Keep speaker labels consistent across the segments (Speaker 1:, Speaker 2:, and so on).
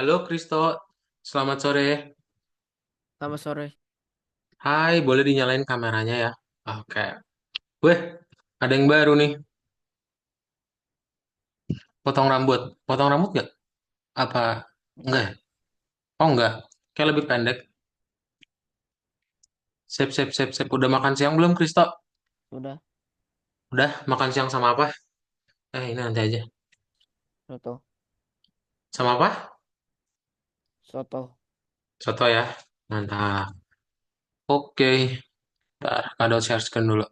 Speaker 1: Halo Kristo, selamat sore.
Speaker 2: Selamat sore.
Speaker 1: Hai, boleh dinyalain kameranya ya? Oke. Weh, ada yang baru nih. Potong rambut. Potong rambut nggak? Apa? Enggak
Speaker 2: Enggak,
Speaker 1: ya? Oh enggak. Kayak lebih pendek. Sip, sip, sip, sip. Udah makan siang belum, Kristo?
Speaker 2: udah
Speaker 1: Udah, makan siang sama apa? Ini nanti aja.
Speaker 2: soto,
Speaker 1: Sama apa?
Speaker 2: soto.
Speaker 1: Soto ya. Mantap. Oke. Ntar, kado share screen dulu.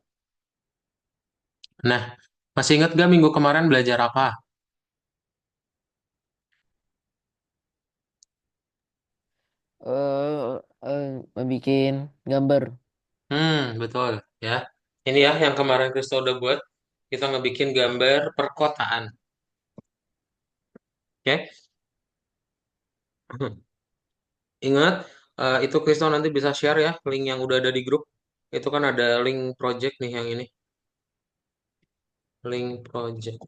Speaker 1: Nah, masih ingat gak minggu kemarin belajar apa?
Speaker 2: Membikin gambar.
Speaker 1: Betul. Ya. Ini ya yang kemarin Kristo udah buat. Kita ngebikin gambar perkotaan. Oke? Ingat, itu Kristo nanti bisa share ya link yang udah ada di grup. Itu kan ada link project nih yang ini. Link project.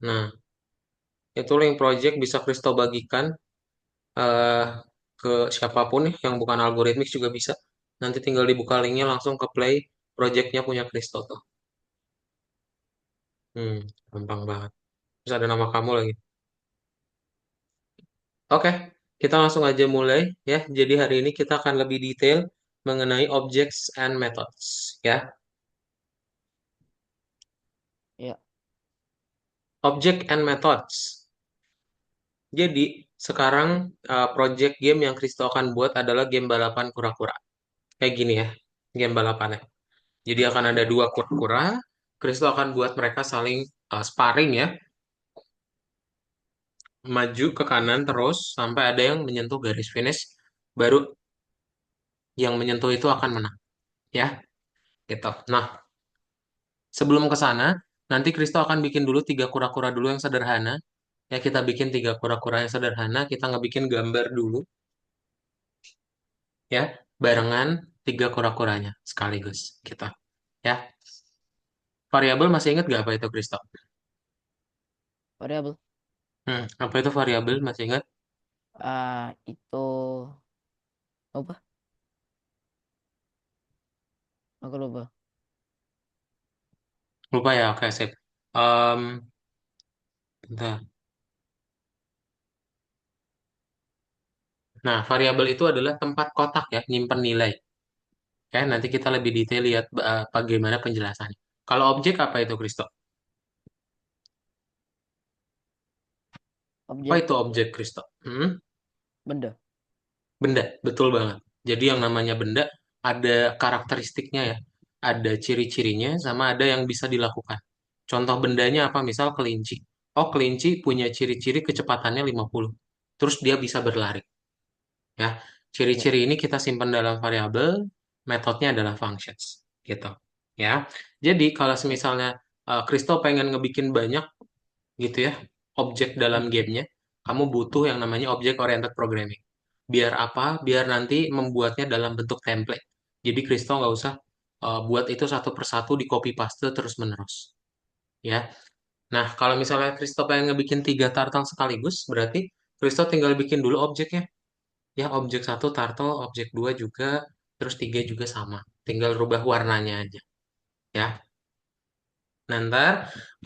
Speaker 1: Nah, itu link project bisa Kristo bagikan eh, ke siapapun nih yang bukan algoritmik juga bisa. Nanti tinggal dibuka linknya langsung ke play projectnya punya Kristo tuh. Hmm, gampang banget. Terus ada nama kamu lagi. Oke, kita langsung aja mulai ya. Jadi hari ini kita akan lebih detail mengenai objects and methods ya.
Speaker 2: Ya,
Speaker 1: Object and methods. Jadi, sekarang project game yang Kristo akan buat adalah game balapan kura-kura. Kayak gini ya, game balapannya. Jadi akan ada dua kura-kura. Kristo akan buat mereka saling sparring ya, maju ke kanan terus sampai ada yang menyentuh garis finish, baru yang menyentuh itu akan menang. Ya, gitu. Nah, sebelum ke sana, nanti Kristo akan bikin dulu tiga kura-kura dulu yang sederhana. Ya, kita bikin tiga kura-kura yang sederhana. Kita ngebikin gambar dulu. Ya, barengan tiga kura-kuranya sekaligus kita. Ya, variabel masih ingat gak apa itu, Kristo?
Speaker 2: variabel.
Speaker 1: Apa itu variabel masih ingat?
Speaker 2: Itu apa? Aku lupa.
Speaker 1: Lupa ya, oke, sip. Em, bentar. Nah, variabel itu adalah tempat kotak ya, nyimpen nilai. Ya, nanti kita lebih detail lihat bagaimana penjelasannya. Kalau objek apa itu, Kristo? Apa
Speaker 2: Objek
Speaker 1: itu objek, Kristo?
Speaker 2: benda.
Speaker 1: Benda, betul banget. Jadi yang namanya benda ada karakteristiknya ya. Ada ciri-cirinya sama ada yang bisa dilakukan. Contoh bendanya apa? Misal kelinci. Oh, kelinci punya ciri-ciri kecepatannya 50. Terus dia bisa berlari. Ya,
Speaker 2: Ya,
Speaker 1: ciri-ciri ini kita simpan dalam variabel, metodenya adalah functions. Gitu. Ya. Jadi kalau
Speaker 2: ya.
Speaker 1: misalnya Kristo pengen ngebikin banyak gitu ya, objek dalam
Speaker 2: Hmm.
Speaker 1: gamenya, kamu butuh yang namanya object oriented programming. Biar apa? Biar nanti membuatnya dalam bentuk template. Jadi Kristo nggak usah buat itu satu persatu di copy paste terus menerus. Ya. Nah, kalau misalnya Kristo pengen ngebikin tiga turtle sekaligus, berarti Kristo tinggal bikin dulu objeknya. Ya, objek satu turtle, objek dua juga, terus tiga juga sama. Tinggal rubah warnanya aja. Ya. Nah, ntar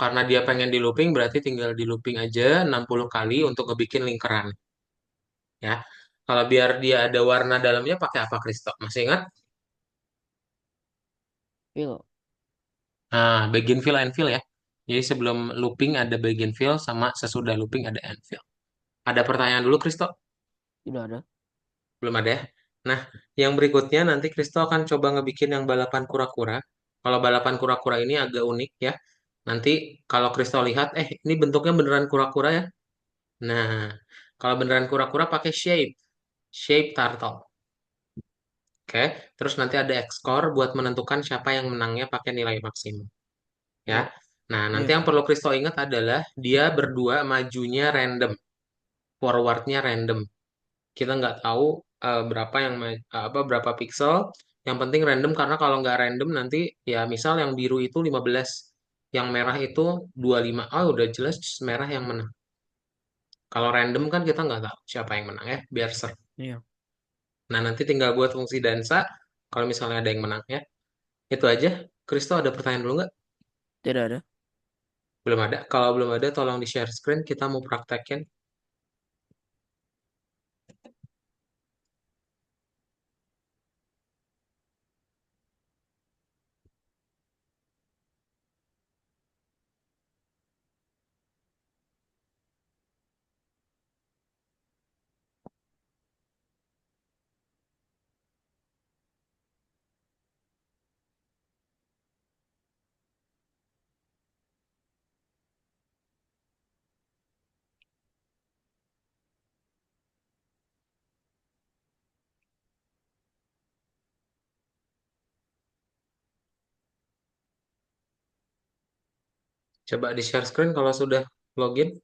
Speaker 1: karena dia pengen di looping, berarti tinggal di looping aja 60 kali untuk ngebikin lingkaran. Ya. Kalau biar dia ada warna dalamnya pakai apa, Kristo? Masih ingat?
Speaker 2: Feel.
Speaker 1: Nah, begin fill and fill ya. Jadi sebelum looping ada begin fill sama sesudah looping ada end fill. Ada pertanyaan dulu, Kristo?
Speaker 2: Tidak ada.
Speaker 1: Belum ada ya? Nah, yang berikutnya nanti Kristo akan coba ngebikin yang balapan kura-kura. Kalau balapan kura-kura ini agak unik ya. Nanti kalau Kristo lihat, ini bentuknya beneran kura-kura ya. Nah, kalau beneran kura-kura pakai shape. Shape turtle. Oke, terus nanti ada X-score buat menentukan siapa yang menangnya pakai nilai maksimum. Ya.
Speaker 2: Ya,
Speaker 1: Nah, nanti
Speaker 2: ya.
Speaker 1: yang perlu Kristo ingat adalah dia berdua majunya random, forwardnya random. Kita nggak tahu berapa yang berapa pixel. Yang penting random karena kalau nggak random nanti ya misal yang biru itu 15, yang merah itu 25. Oh, udah jelas merah yang menang. Kalau random kan kita nggak tahu siapa yang menang ya, biar seru.
Speaker 2: Iya.
Speaker 1: Nah, nanti tinggal buat fungsi dansa. Kalau misalnya ada yang menang ya, itu aja. Kristo ada pertanyaan dulu nggak?
Speaker 2: Tidak ada.
Speaker 1: Belum ada. Kalau belum ada, tolong di share screen. Kita mau praktekin. Coba di share screen kalau sudah login.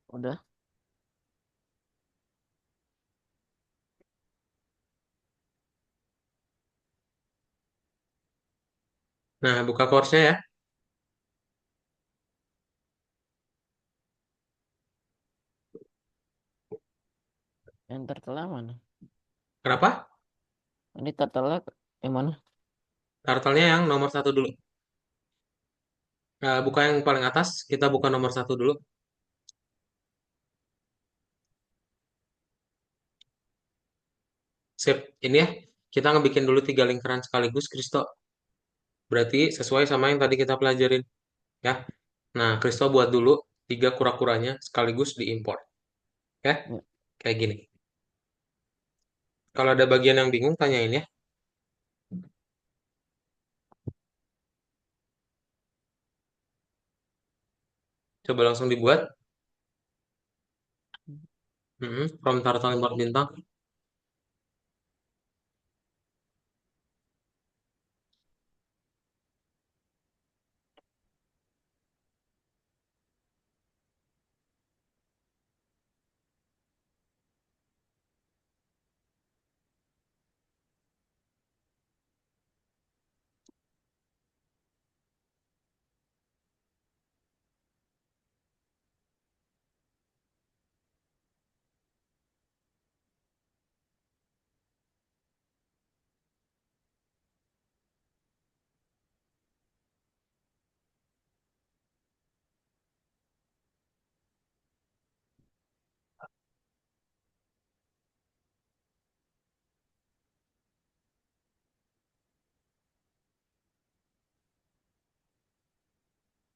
Speaker 2: Udah.
Speaker 1: Nah, buka course-nya ya.
Speaker 2: Yang tertera mana?
Speaker 1: Kenapa?
Speaker 2: Ini tertera yang mana?
Speaker 1: Turtle-nya yang nomor satu dulu. Buka yang paling atas. Kita buka nomor satu dulu. Sip. Ini ya. Kita ngebikin dulu 3 lingkaran sekaligus, Kristo. Berarti sesuai sama yang tadi kita pelajarin. Ya. Nah, Kristo buat dulu 3 kura-kuranya sekaligus diimport. Ya.
Speaker 2: Ya,
Speaker 1: Kayak gini. Kalau ada bagian yang bingung, tanyain ya. Coba langsung dibuat. From turtle import bintang.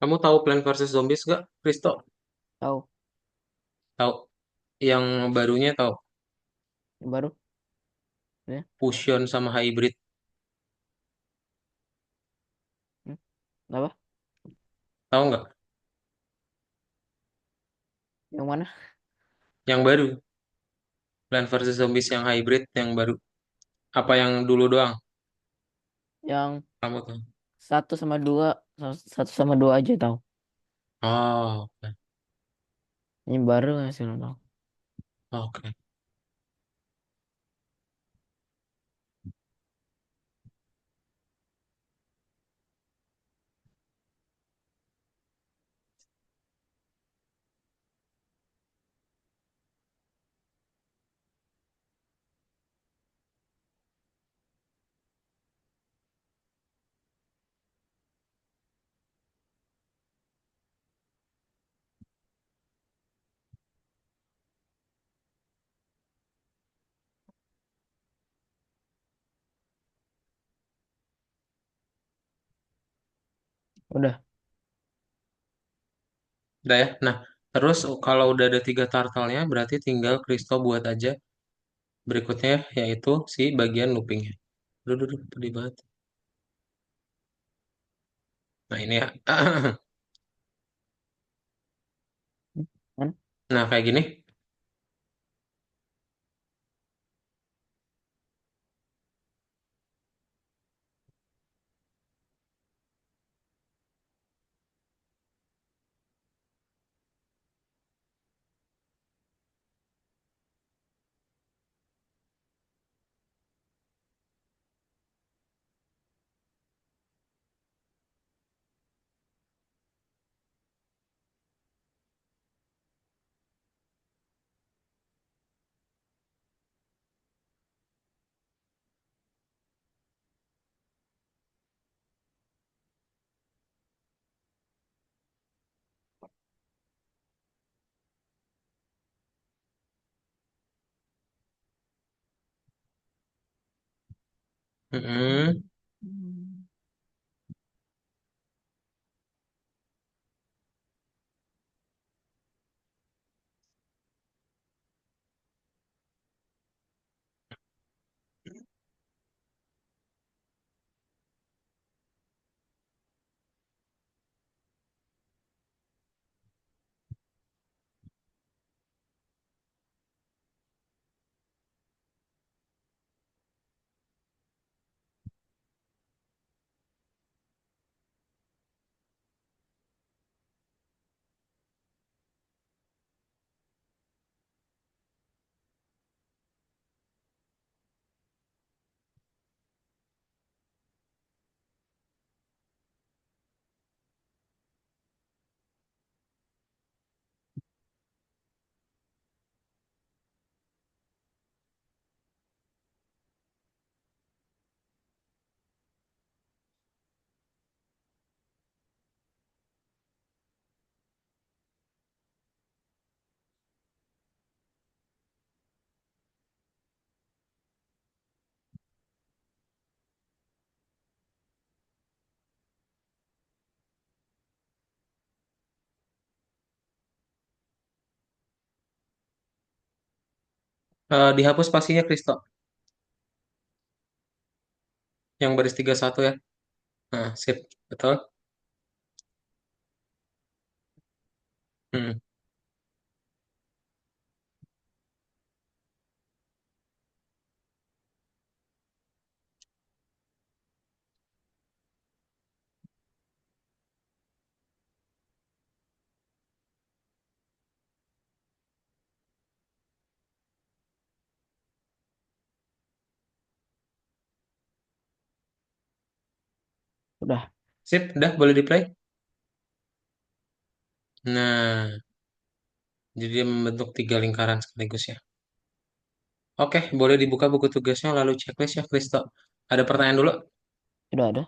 Speaker 1: Kamu tahu Plant vs Zombies gak, Kristo?
Speaker 2: tahu.
Speaker 1: Tahu. Yang barunya tahu.
Speaker 2: Yang baru. Ya.
Speaker 1: Fusion sama hybrid.
Speaker 2: Hmm. Apa?
Speaker 1: Tahu nggak?
Speaker 2: Yang mana?
Speaker 1: Yang baru. Plant vs Zombies yang hybrid yang baru. Apa yang dulu doang?
Speaker 2: Yang
Speaker 1: Kamu tahu?
Speaker 2: satu sama dua. Satu sama dua aja tahu.
Speaker 1: Oh, oke.
Speaker 2: Ini baru nggak sih lo tahu?
Speaker 1: Oke.
Speaker 2: Udah.
Speaker 1: Udah ya. Nah, terus kalau udah ada 3 turtle-nya, berarti tinggal Kristo buat aja berikutnya, yaitu si bagian loopingnya. Duh, duh, duh, pedih banget. Nah, ini ya.
Speaker 2: Hmm. Mana?
Speaker 1: Nah, kayak gini. Mm-mm.
Speaker 2: Hmm.
Speaker 1: Dihapus spasinya Kristo, yang baris 31 ya. Nah, sip, betul. Hmm.
Speaker 2: Udah,
Speaker 1: Sip, udah boleh di play. Nah, jadi dia membentuk tiga lingkaran sekaligus ya. Oke, boleh dibuka buku tugasnya lalu checklist ya, Kristo. Ada pertanyaan dulu?
Speaker 2: udah ada.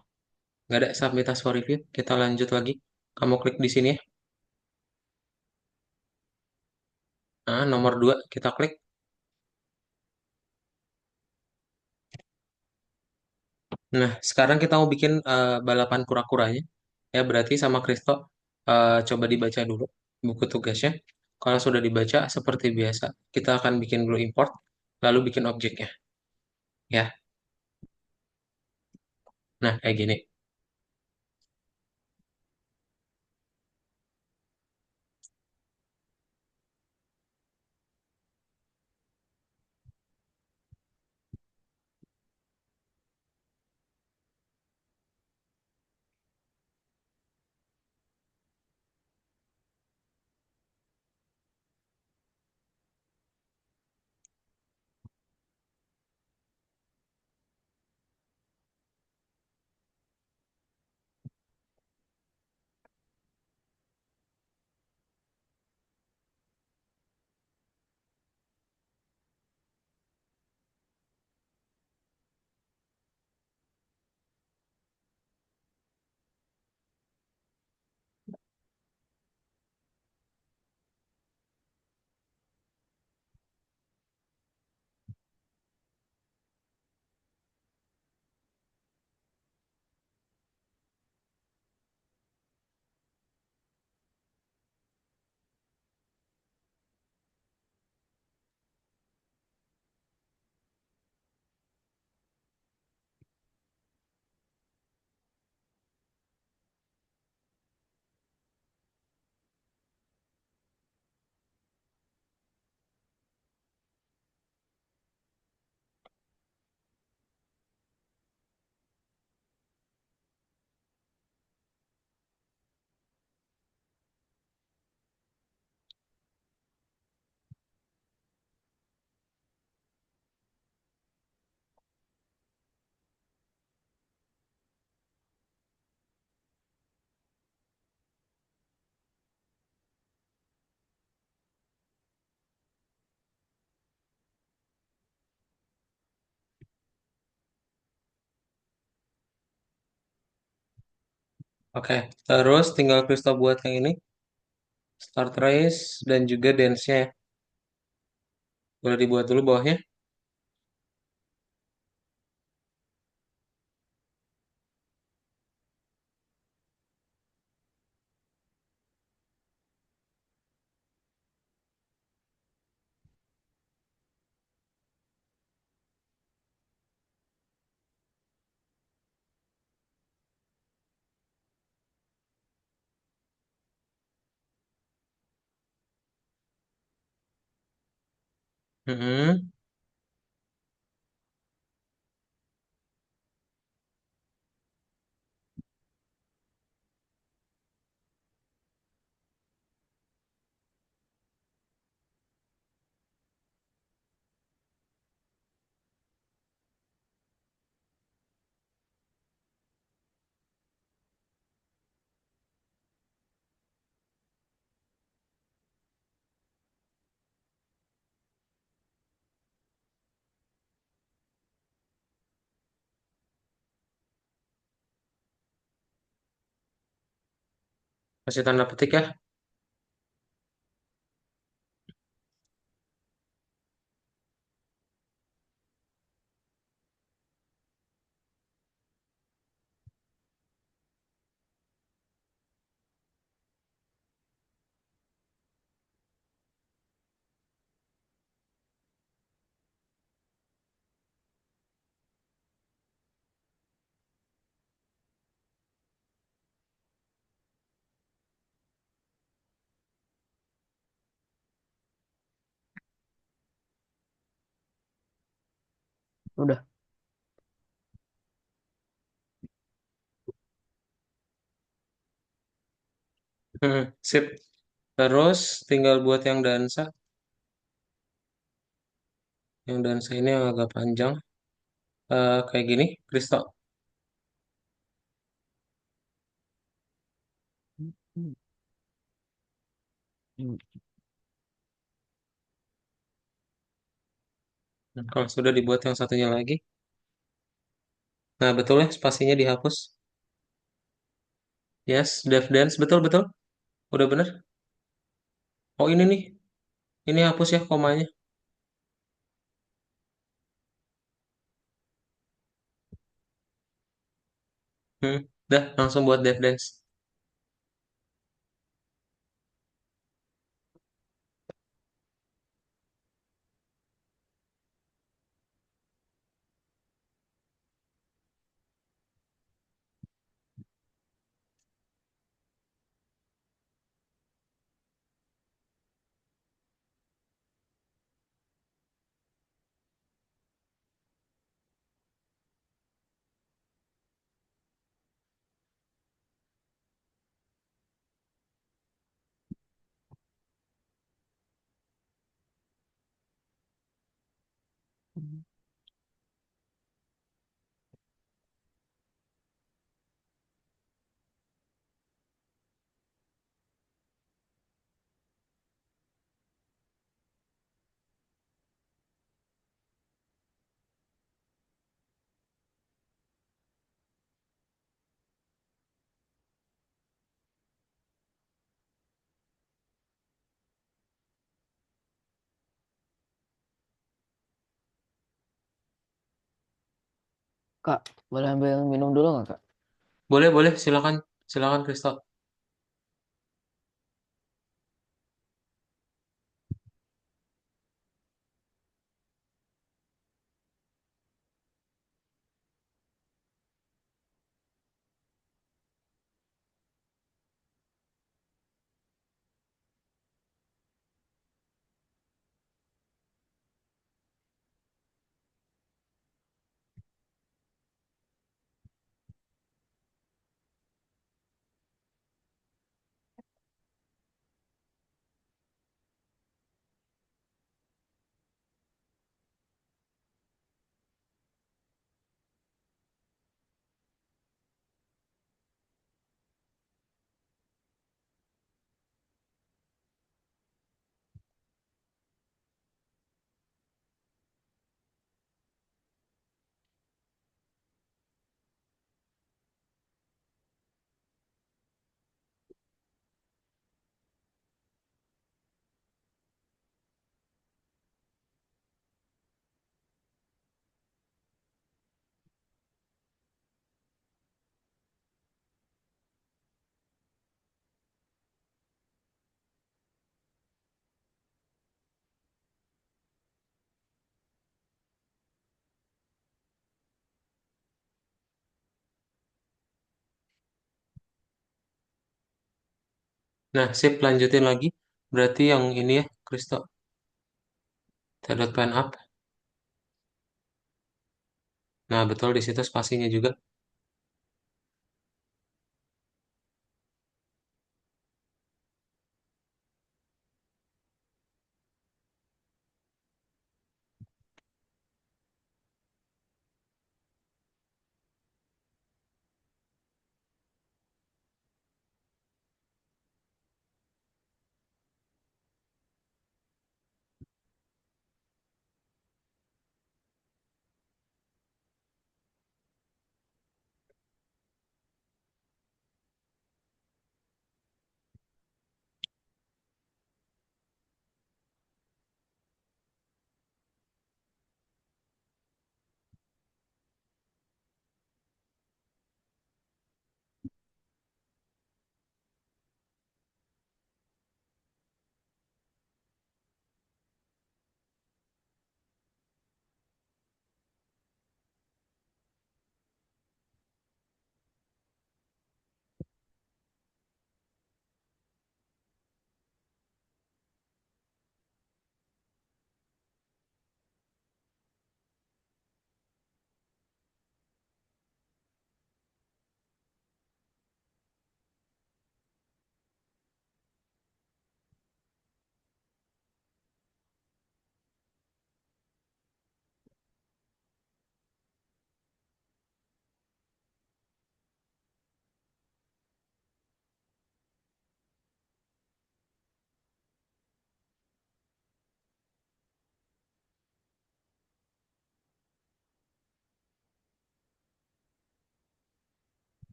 Speaker 1: Nggak ada, submit as for review. Kita lanjut lagi. Kamu klik di sini ya. Nah, nomor 2 kita klik. Nah, sekarang kita mau bikin balapan kura-kuranya. Ya, berarti sama Kristo coba dibaca dulu buku tugasnya. Kalau sudah dibaca, seperti biasa, kita akan bikin dulu import, lalu bikin objeknya. Ya, nah kayak gini. Oke, terus tinggal Kristo buat yang ini, start race dan juga dance-nya ya. Boleh dibuat dulu bawahnya. Mm-mm. Kasih tanda petik ya.
Speaker 2: Udah.
Speaker 1: Sip. Terus tinggal buat yang dansa. Yang dansa ini yang agak panjang. Kayak gini, Kristo. Nah, kalau sudah dibuat yang satunya lagi. Nah, betul ya, spasinya dihapus. Yes, Dev Dance. Betul, betul. Udah bener. Oh, ini nih. Ini hapus ya komanya. Dah, langsung buat Dev Dance.
Speaker 2: Kak, boleh ambil minum dulu nggak, Kak?
Speaker 1: Boleh, boleh. Silakan. Silakan, Kristo. Nah, sip. Lanjutin lagi. Berarti yang ini ya, Kristo. T.pen up. Nah, betul di situ spasinya juga.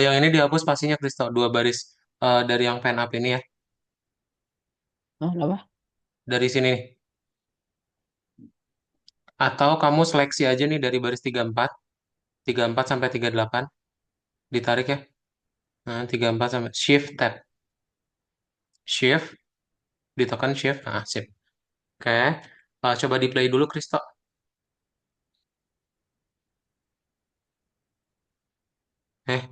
Speaker 1: Yang ini dihapus spasinya, Kristo. Dua baris dari yang pen up ini ya.
Speaker 2: Oh, apa?
Speaker 1: Dari sini nih. Atau kamu seleksi aja nih dari baris 34 sampai 38. Ditarik ya. Nah, 34 sampai shift tab. Shift, ditekan shift. Nah, sip. Oke. Coba di play dulu, Kristo. Eh,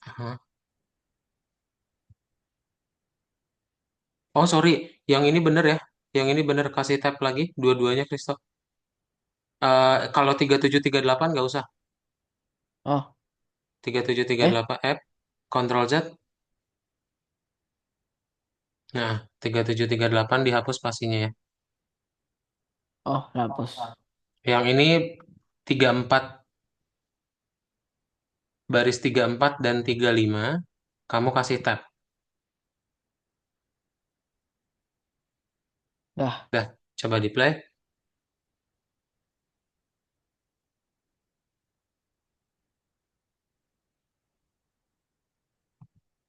Speaker 1: aha. Oh, sorry. Yang ini bener ya. Yang ini bener, kasih tab lagi. Dua-duanya, Kristo. Kalau 3738 nggak usah.
Speaker 2: Oh,
Speaker 1: 3738
Speaker 2: eh,
Speaker 1: F, Ctrl Z. Nah, 3738 dihapus spasinya ya.
Speaker 2: oh, hapus.
Speaker 1: Yang ini 34, baris 34 dan 35, kamu kasih tab.
Speaker 2: Dah,
Speaker 1: Dah, coba di play.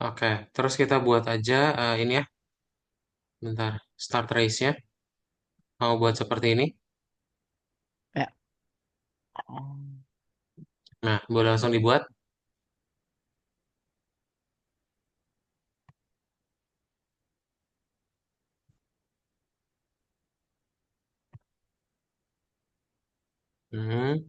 Speaker 1: Oke, terus kita buat aja ini ya. Bentar, start race-nya. Mau buat seperti ini.
Speaker 2: ya. Oh,
Speaker 1: Nah, boleh langsung dibuat. Hmm.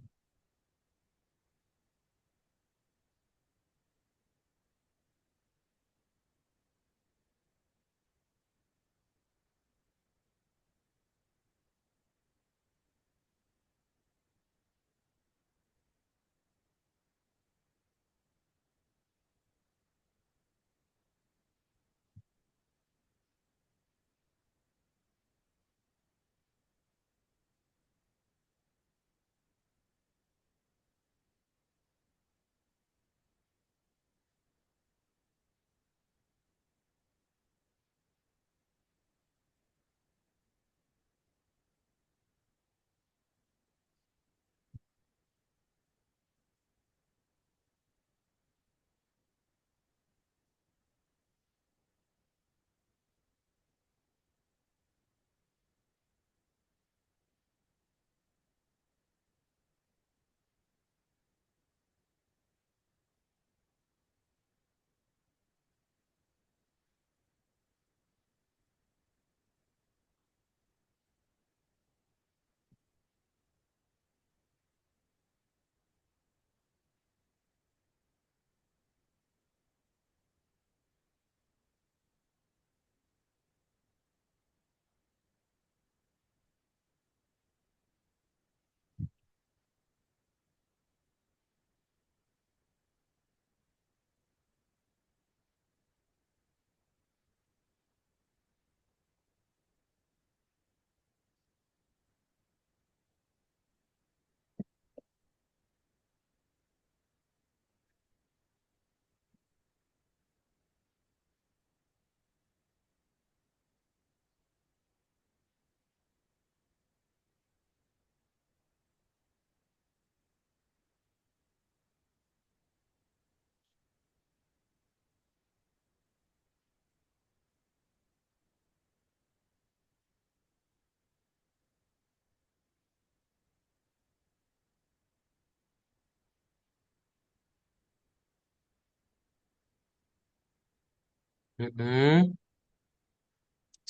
Speaker 1: Mm-mm.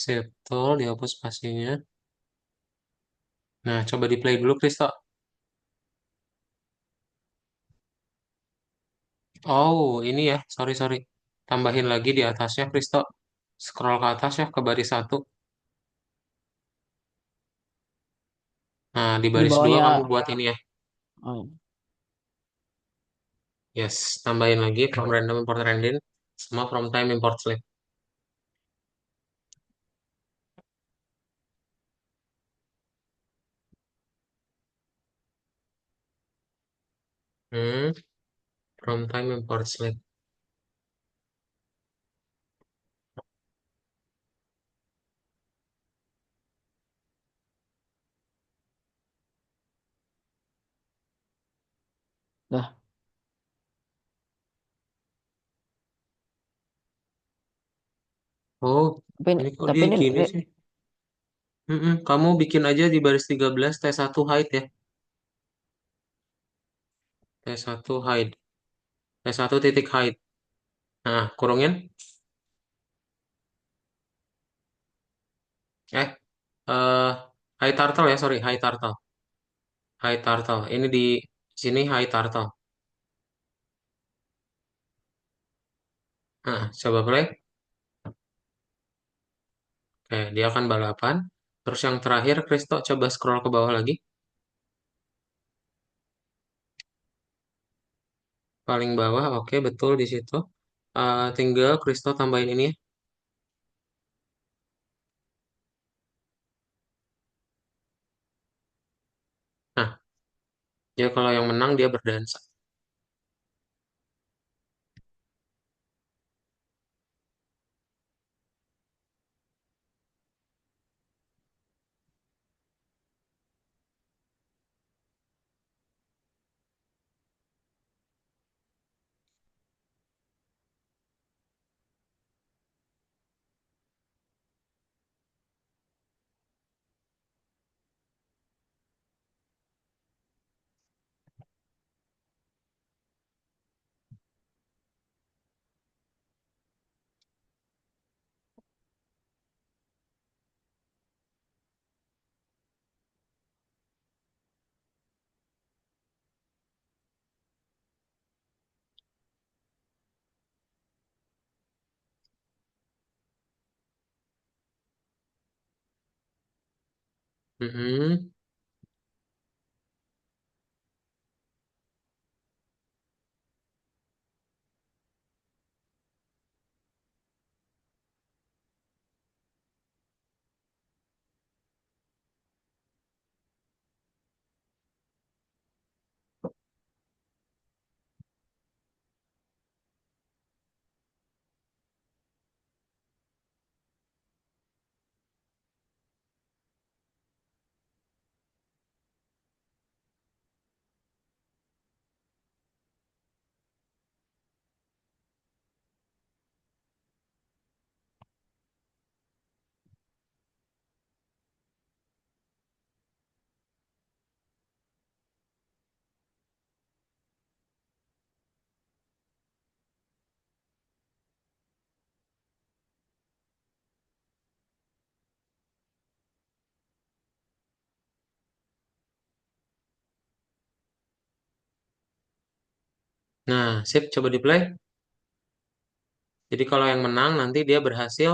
Speaker 1: Sip, betul, dihapus spasinya. Nah, coba di play dulu, Kristo. Oh, ini ya, sorry, sorry. Tambahin lagi di atasnya, Kristo. Scroll ke atas ya, ke baris satu. Nah, di
Speaker 2: Di
Speaker 1: baris dua
Speaker 2: bawahnya,
Speaker 1: kamu buat ini ya.
Speaker 2: oh,
Speaker 1: Yes, tambahin lagi from random import random sama from time import slip. Hmm, from time import slip.
Speaker 2: dah.
Speaker 1: Oh,
Speaker 2: Tapi ini,
Speaker 1: ini kok
Speaker 2: tapi
Speaker 1: dia
Speaker 2: ini
Speaker 1: gini sih? Kamu bikin aja di baris 13 T1 height ya. T1 height. T1 titik height. Nah, kurungin. Eh, eh, high turtle ya, sorry, high turtle. High turtle. Ini di sini high turtle. Nah, coba play. Oke, dia akan balapan. Terus yang terakhir, Kristo coba scroll ke bawah lagi. Paling bawah, oke, betul di situ. Tinggal Kristo tambahin ini ya. Nah, dia kalau yang menang dia berdansa. Mm-mm. Nah, sip, coba di play. Jadi kalau yang menang nanti dia berhasil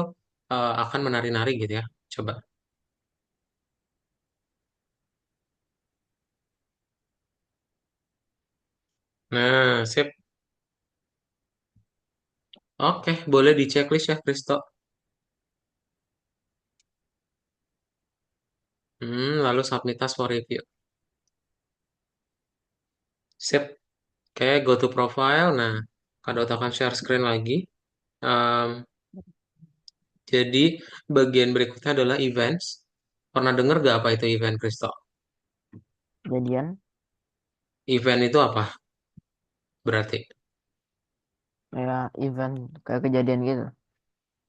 Speaker 1: akan menari-nari gitu ya. Coba. Nah, sip. Oke, boleh di checklist ya, Kristo. Lalu submit task for review. Sip. Oke, go to profile. Nah, Kak akan share screen lagi. Em, jadi bagian berikutnya adalah events. Pernah dengar gak apa itu event, Kristo?
Speaker 2: Jadian
Speaker 1: Event itu apa? Berarti.
Speaker 2: kayak event kayak kejadian gitu.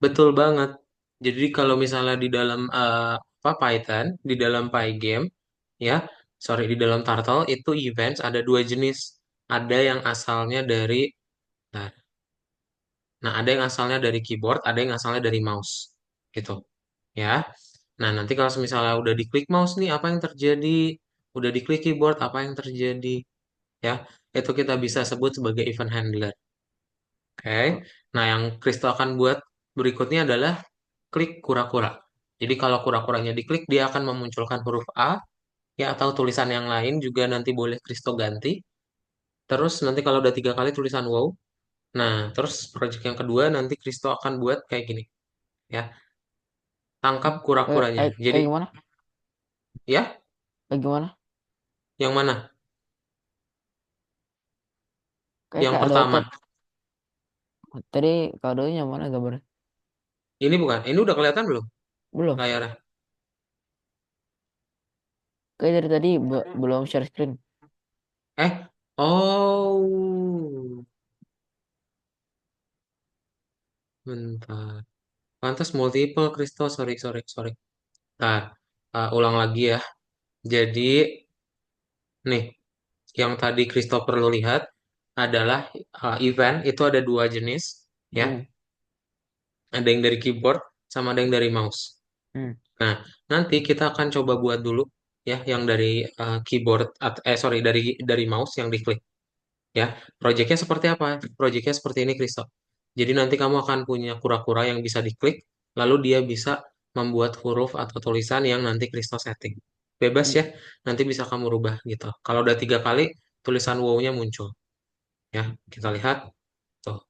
Speaker 1: Betul banget. Jadi kalau misalnya di dalam apa Python, di dalam Pygame, ya, sorry di dalam Turtle itu events ada dua jenis. Ada yang asalnya dari, nah, Nah, ada yang asalnya dari keyboard, ada yang asalnya dari mouse. Gitu. Ya. Nah, nanti kalau misalnya udah diklik mouse nih, apa yang terjadi? Udah diklik keyboard, apa yang terjadi? Ya, itu kita bisa sebut sebagai event handler. Oke. Nah, yang Kristo akan buat berikutnya adalah klik kura-kura. Jadi kalau kura-kuranya diklik, dia akan memunculkan huruf A, ya atau tulisan yang lain juga nanti boleh Kristo ganti. Terus nanti kalau udah 3 kali tulisan wow. Nah, terus project yang kedua nanti Kristo akan buat kayak gini, ya. Tangkap
Speaker 2: Kayak
Speaker 1: kura-kuranya.
Speaker 2: kayak
Speaker 1: Jadi,
Speaker 2: kayak gimana?
Speaker 1: ya,
Speaker 2: Kayak gimana?
Speaker 1: yang mana?
Speaker 2: Kayak
Speaker 1: Yang
Speaker 2: kayak ada
Speaker 1: pertama.
Speaker 2: tadi kadonya mana gambarnya?
Speaker 1: Ini bukan. Ini udah kelihatan belum
Speaker 2: Belum.
Speaker 1: layarnya?
Speaker 2: Kayak dari tadi belum share screen.
Speaker 1: Eh, oh, bentar. Pantas multiple, Kristo. Sorry, sorry, sorry. Ntar, ulang lagi ya. Jadi, nih, yang tadi Kristo perlu lihat adalah event itu ada dua jenis, ya.
Speaker 2: Hmm.
Speaker 1: Ada yang dari keyboard sama ada yang dari mouse.
Speaker 2: Hmm.
Speaker 1: Nah, nanti kita akan coba buat dulu ya yang dari keyboard sorry dari mouse yang diklik ya. Proyeknya seperti apa? Proyeknya seperti ini, Kristo. Jadi nanti kamu akan punya kura-kura yang bisa diklik, lalu dia bisa membuat huruf atau tulisan yang nanti Kristo setting. Bebas
Speaker 2: Hmm.
Speaker 1: ya, nanti bisa kamu rubah gitu. Kalau udah 3 kali, tulisan wow-nya muncul. Ya, kita lihat tuh.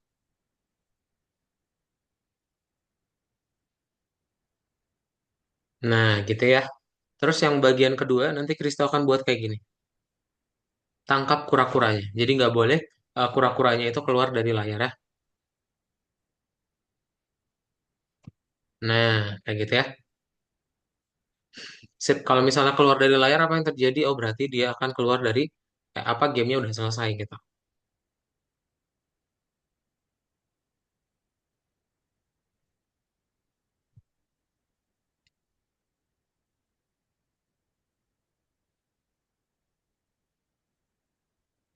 Speaker 1: Nah, gitu ya. Terus yang bagian kedua nanti Kristo akan buat kayak gini. Tangkap kura-kuranya. Jadi nggak boleh kura-kuranya itu keluar dari layar ya. Nah, kayak gitu ya. Sip, kalau misalnya keluar dari layar apa yang terjadi? Oh, berarti dia akan keluar dari apa gamenya udah selesai gitu.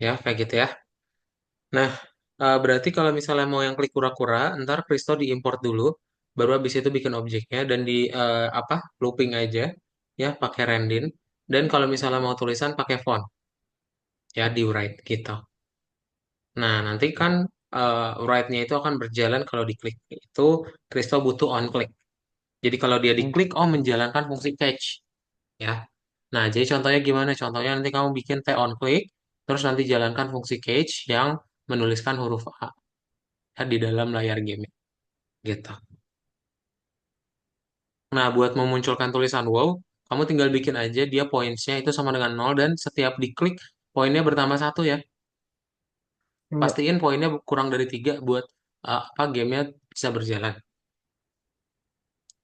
Speaker 1: Ya, kayak gitu ya. Nah, berarti kalau misalnya mau yang klik kura-kura, ntar Kristo diimport dulu, baru habis itu bikin objeknya dan di apa looping aja ya pakai rendin. Dan kalau misalnya mau tulisan pakai font ya di write gitu. Nah, nanti kan write-nya itu akan berjalan kalau diklik. Itu Kristo butuh on click. Jadi kalau dia
Speaker 2: Hmm.
Speaker 1: diklik, oh menjalankan fungsi catch ya. Nah, jadi contohnya gimana? Contohnya nanti kamu bikin T on click, terus nanti jalankan fungsi catch yang menuliskan huruf A ya, di dalam layar game gitu. Nah, buat memunculkan tulisan wow, kamu tinggal bikin aja dia pointsnya itu sama dengan nol dan setiap diklik poinnya bertambah satu ya.
Speaker 2: Iya.
Speaker 1: Pastiin poinnya kurang dari 3 buat apa gamenya bisa berjalan.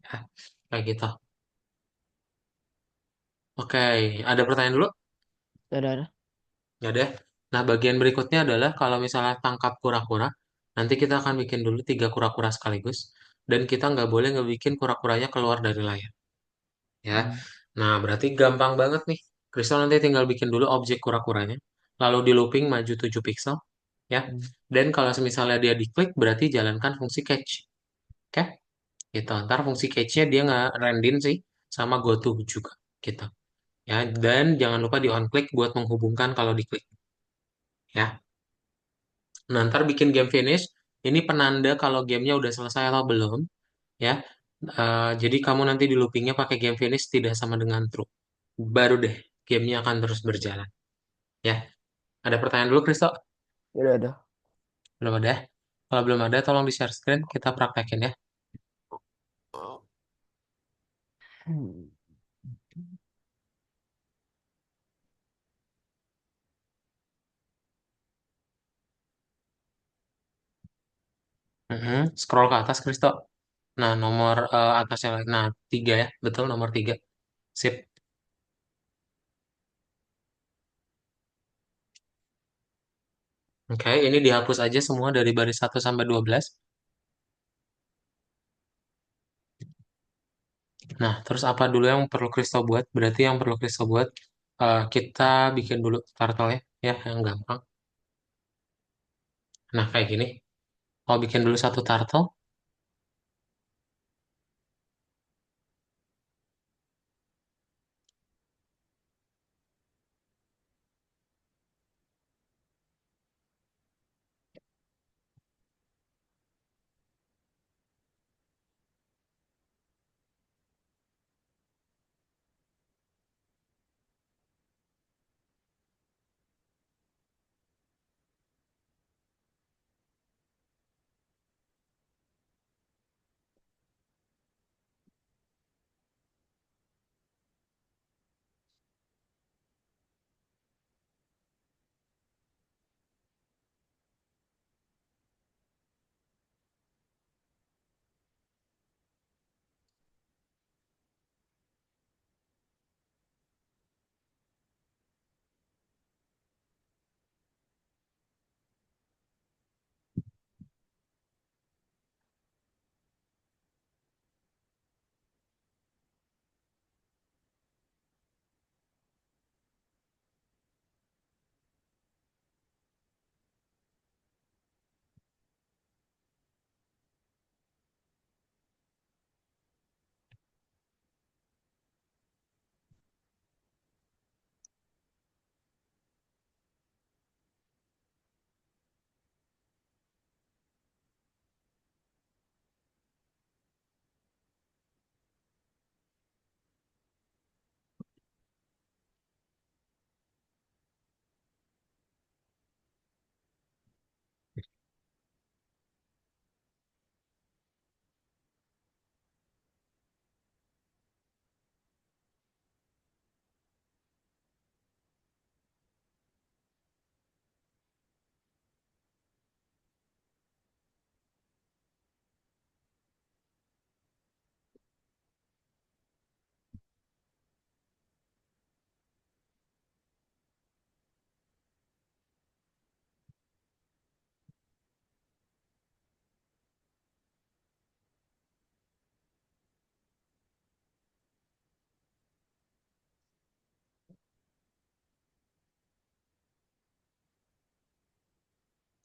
Speaker 1: Ya, kayak gitu. Oke, ada pertanyaan dulu?
Speaker 2: Ada.
Speaker 1: Nggak ada. Nah, bagian berikutnya adalah kalau misalnya tangkap kura-kura, nanti kita akan bikin dulu 3 kura-kura sekaligus, dan kita nggak boleh ngebikin kura-kuranya keluar dari layar. Ya,
Speaker 2: Hmm.
Speaker 1: nah berarti gampang banget nih. Kristal nanti tinggal bikin dulu objek kura-kuranya, lalu di looping maju 7 pixel, ya.
Speaker 2: Hmm.
Speaker 1: Dan kalau misalnya dia diklik, berarti jalankan fungsi catch. Oke, gitu. Ntar fungsi catch-nya dia nggak rendin sih, sama goto juga, gitu. Ya, dan jangan lupa di on click buat menghubungkan kalau diklik. Ya. Nah, ntar bikin game finish, ini penanda kalau gamenya udah selesai atau belum, ya. Jadi kamu nanti di loopingnya pakai game finish tidak sama dengan true. Baru deh, gamenya akan terus berjalan. Ya, ada pertanyaan dulu, Kristo?
Speaker 2: Ada.
Speaker 1: Belum ada? Kalau belum ada, tolong di share screen, kita praktekin ya.
Speaker 2: Hmm.
Speaker 1: Scroll ke atas, Kristo. Nah, nomor atasnya lagi. Nah, 3 ya, betul nomor 3. Sip. Oke, ini dihapus aja semua dari baris 1 sampai 12. Nah, terus apa dulu yang perlu Kristo buat? Berarti yang perlu Kristo buat, kita bikin dulu turtle ya, yang gampang. Nah, kayak gini. Mau bikin dulu satu turtle.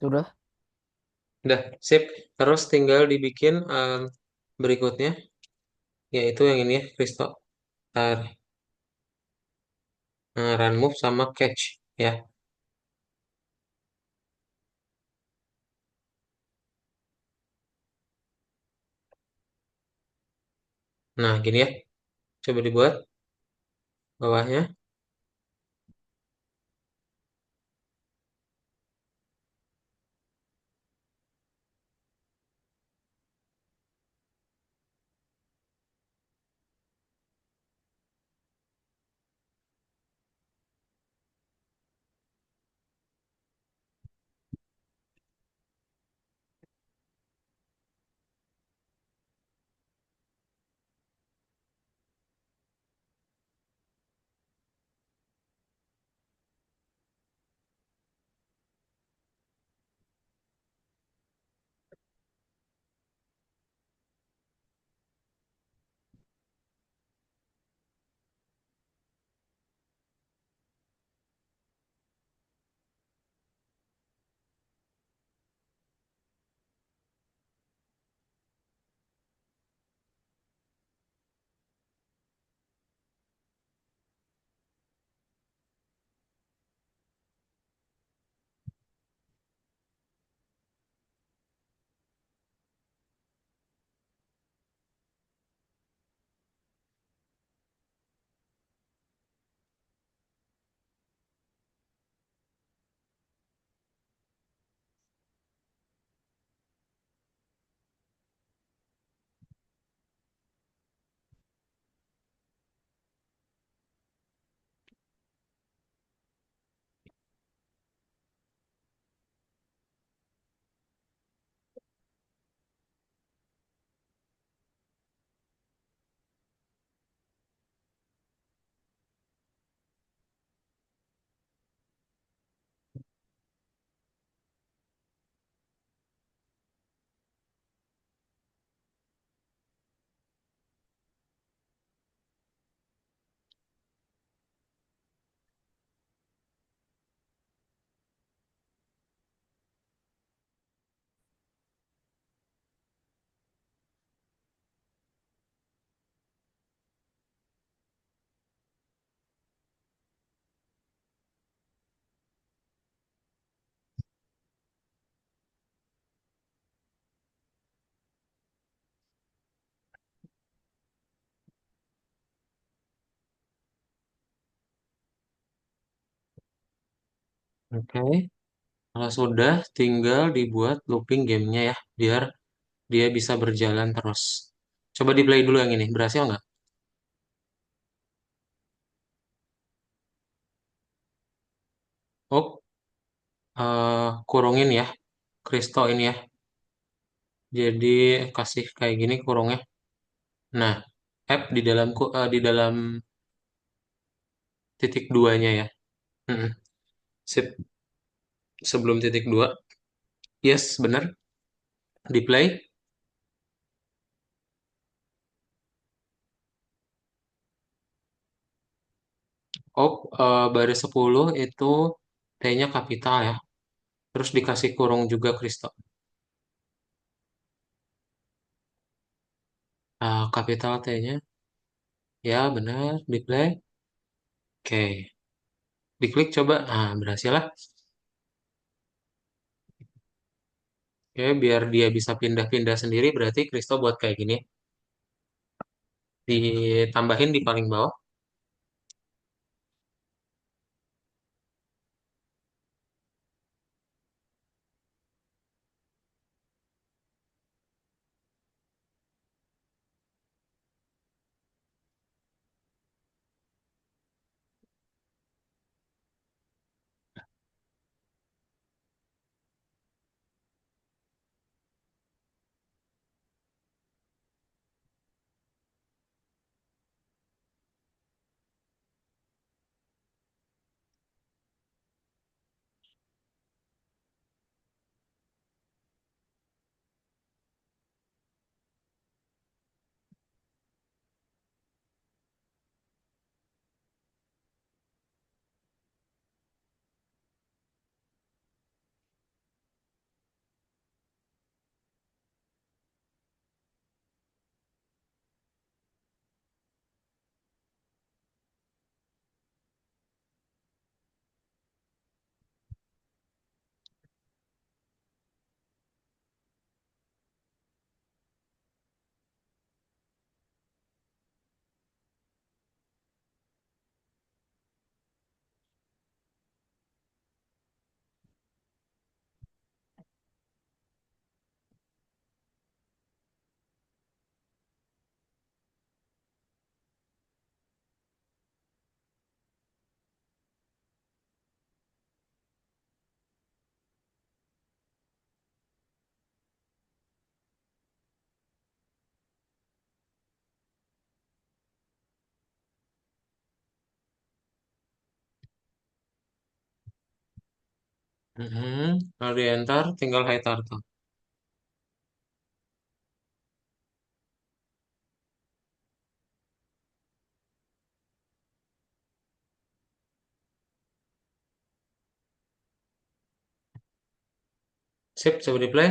Speaker 2: Sudah.
Speaker 1: Udah, sip. Terus tinggal dibikin berikutnya, yaitu yang ini ya, Kristo. Run move sama catch ya. Nah, gini ya. Coba dibuat bawahnya. Oke. Kalau sudah, tinggal dibuat looping gamenya ya, biar dia bisa berjalan terus. Coba di play dulu yang ini, berhasil nggak? Oh, kurungin ya, Kristo ini ya. Jadi kasih kayak gini kurungnya. Nah, app di dalam titik duanya ya. Mm-mm. Sip, sebelum titik dua. Yes, benar. Di play. Oh, baris 10 itu T-nya kapital ya. Terus dikasih kurung juga Kristo. Kapital T-nya. Ya, benar. Di play. Oke. Diklik coba. Berhasil lah. Oke, biar dia bisa pindah-pindah sendiri, berarti Kristo buat kayak gini. Ditambahin di paling bawah. Kalau di enter, tinggal high turtle. Sip, coba di play.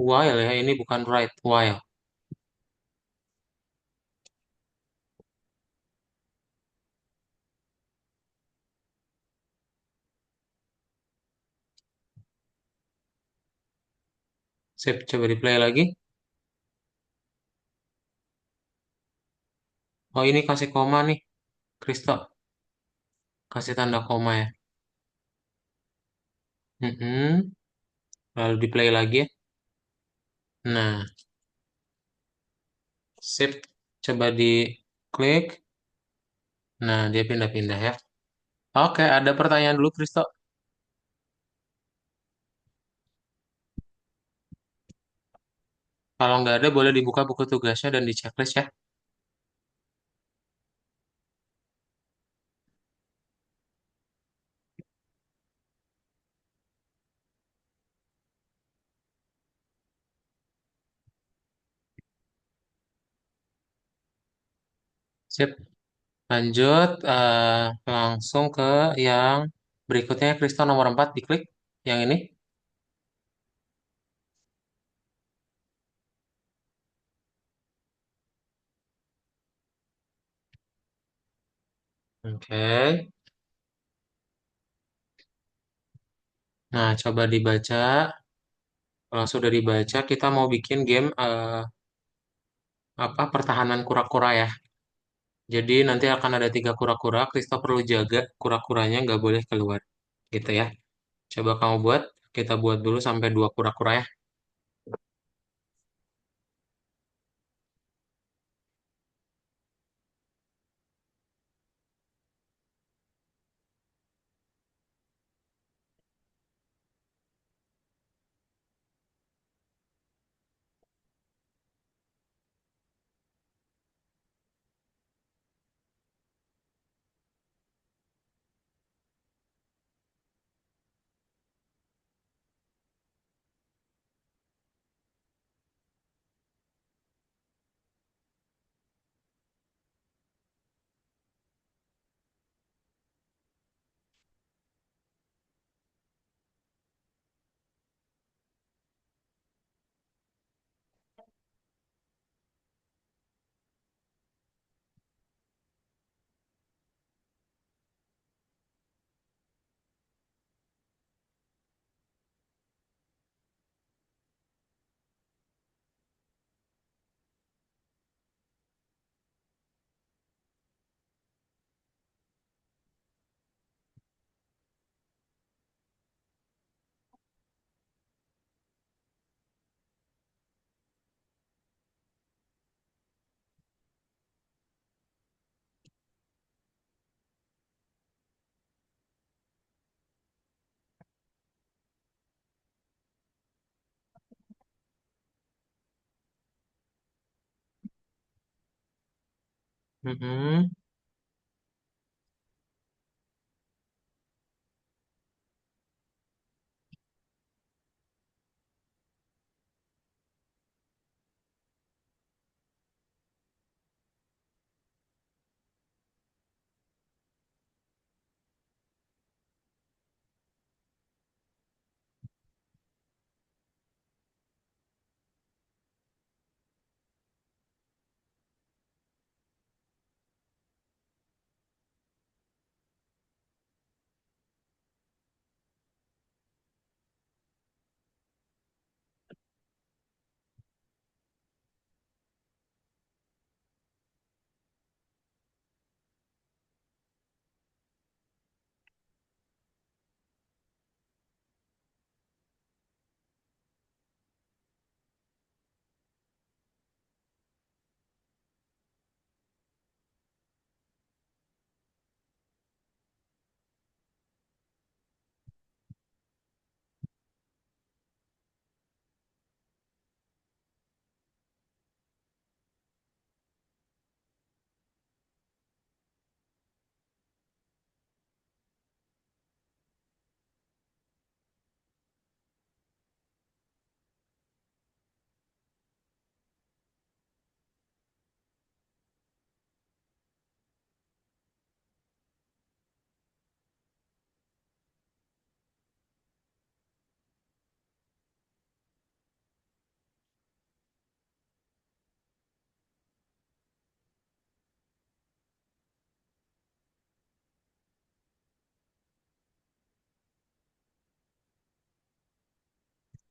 Speaker 1: While ya, ini bukan right, while. Sip, coba di play lagi. Oh, ini kasih koma nih, Kristo. Kasih tanda koma ya. Mm-mm. Lalu di play lagi ya. Nah, sip, coba di klik. Nah, dia pindah-pindah ya. Oke, ada pertanyaan dulu, Kristo. Kalau nggak ada, boleh dibuka buku tugasnya dan di checklist ya. Sip, lanjut. Langsung ke yang berikutnya, Kristo nomor 4 diklik. Yang ini. Oke. Nah, coba dibaca. Kalau sudah dibaca, kita mau bikin game apa pertahanan kura-kura ya. Jadi nanti akan ada tiga kura-kura, Kristo perlu jaga kura-kuranya nggak boleh keluar. Gitu ya. Coba kamu buat, kita buat dulu sampai dua kura-kura ya. Mm-mm.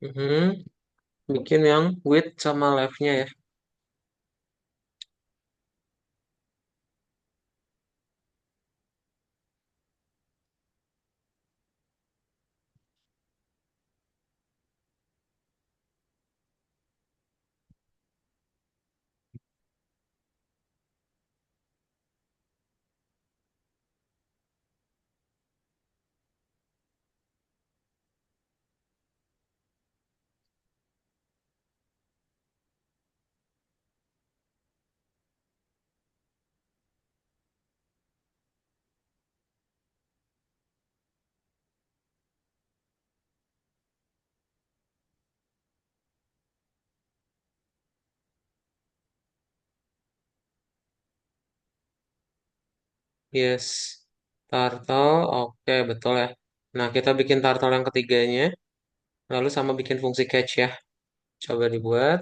Speaker 1: Mm-mm. Bikin yang width sama left-nya ya. Yes. Turtle, oke betul ya. Nah, kita bikin turtle yang ketiganya, lalu sama bikin fungsi catch ya. Coba dibuat.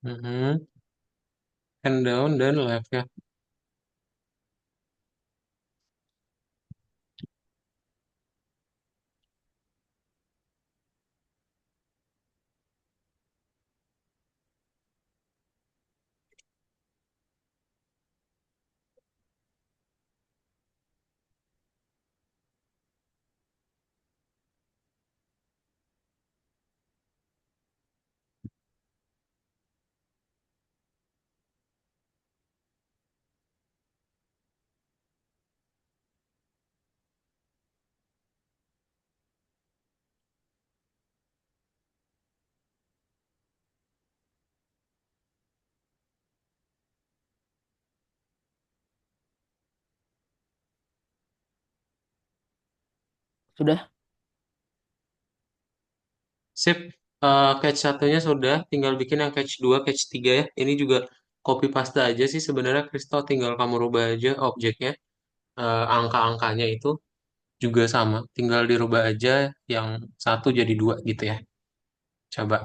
Speaker 1: Mhm. Hand down dan left ya.
Speaker 2: Sudah?
Speaker 1: Sip. Catch satunya sudah, tinggal bikin yang catch 2, catch 3 ya. Ini juga copy paste aja sih sebenarnya Kristo, tinggal kamu rubah aja objeknya. Angka-angkanya itu juga sama, tinggal dirubah aja yang satu jadi dua gitu ya. Coba.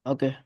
Speaker 2: Oke.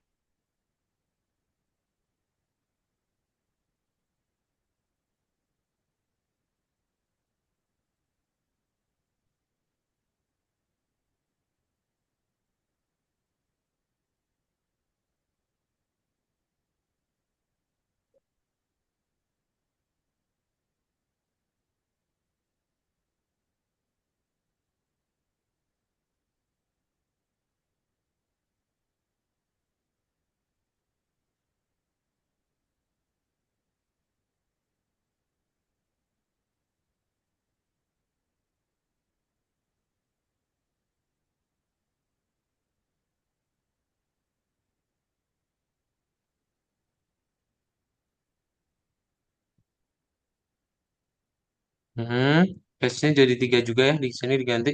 Speaker 1: Catch-nya jadi tiga juga ya, di sini diganti.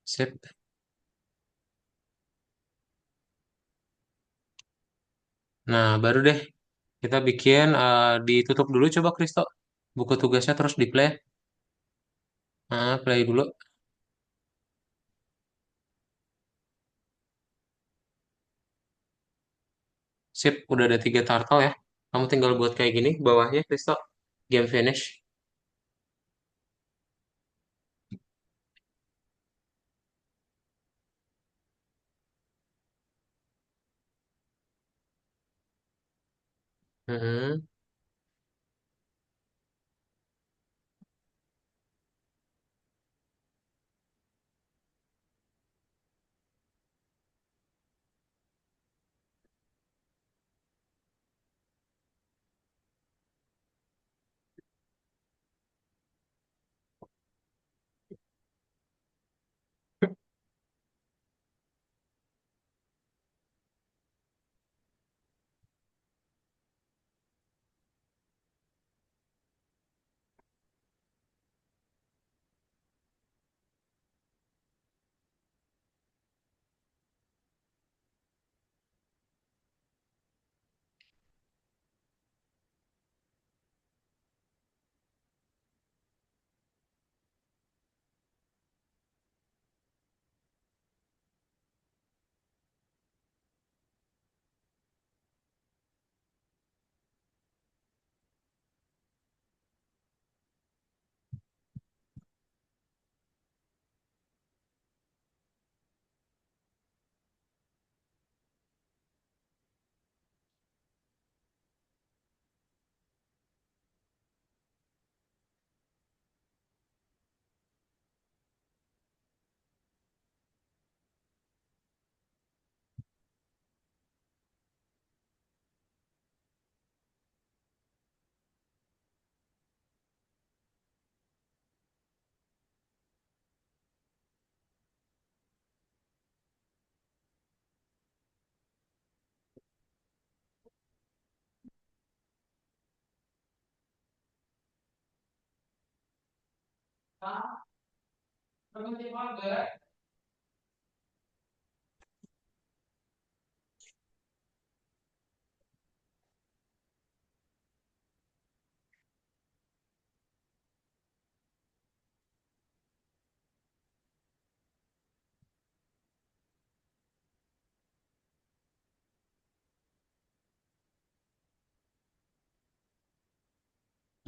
Speaker 1: Sip. Nah, baru deh kita bikin, ditutup dulu coba Kristo. Buku tugasnya terus di play. Nah, play dulu. Sip, udah ada tiga turtle ya. Kamu tinggal buat kayak gini bawahnya, Kristo. Game finish. Mm-mm.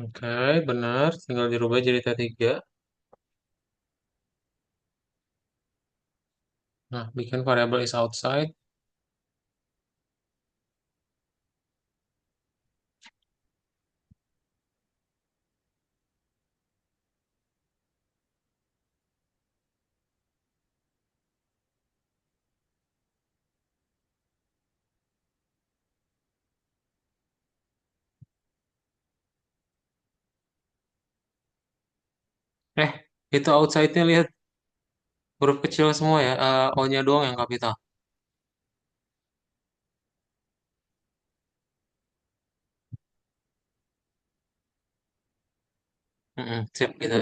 Speaker 1: Oke, benar. Tinggal dirubah jadi T3. Nah, bikin variable is outside. Eh, itu outside-nya lihat huruf kecil semua ya. O-nya doang yang kapital. Sip gitu.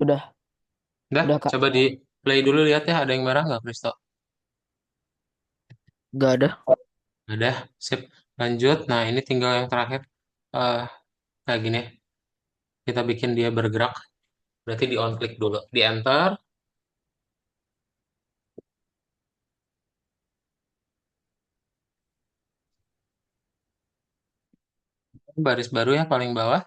Speaker 2: Udah,
Speaker 1: Udah,
Speaker 2: udah Kak.
Speaker 1: coba di play dulu lihat ya. Ada yang merah nggak, Kristo?
Speaker 2: Gak ada.
Speaker 1: Udah, sip. Lanjut. Nah, ini tinggal yang terakhir. eh Kayak gini. Kita bikin dia bergerak. Berarti di on click dulu. Di enter. Baris baru ya paling bawah.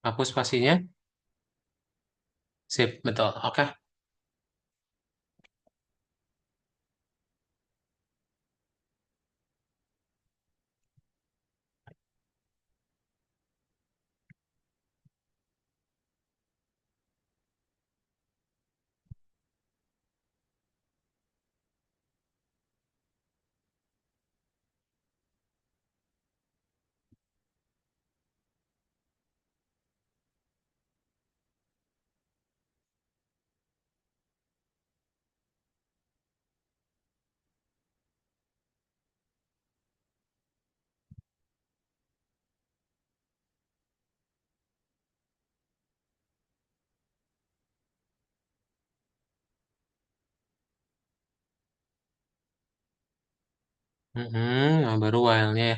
Speaker 1: Hapus spasinya. Sip, betul. Oke. Nah, baru while-nya ya.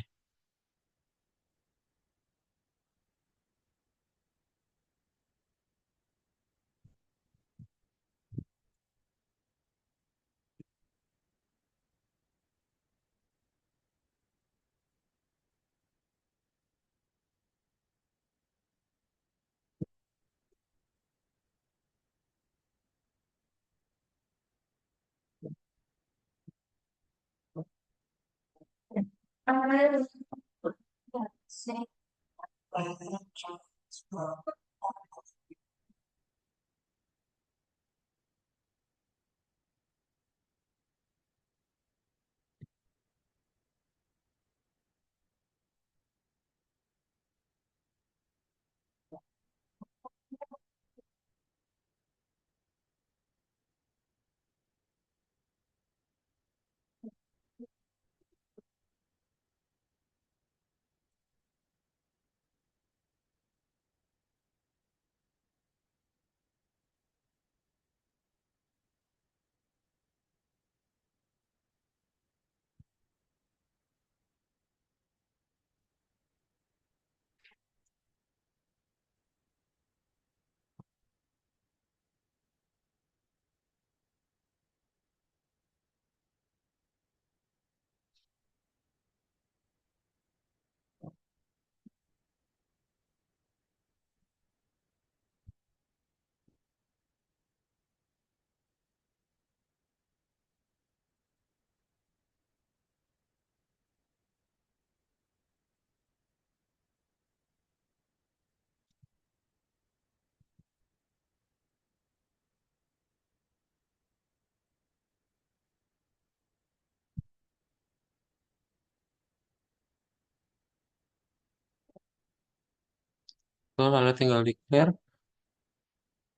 Speaker 1: Betul, lalu tinggal di clear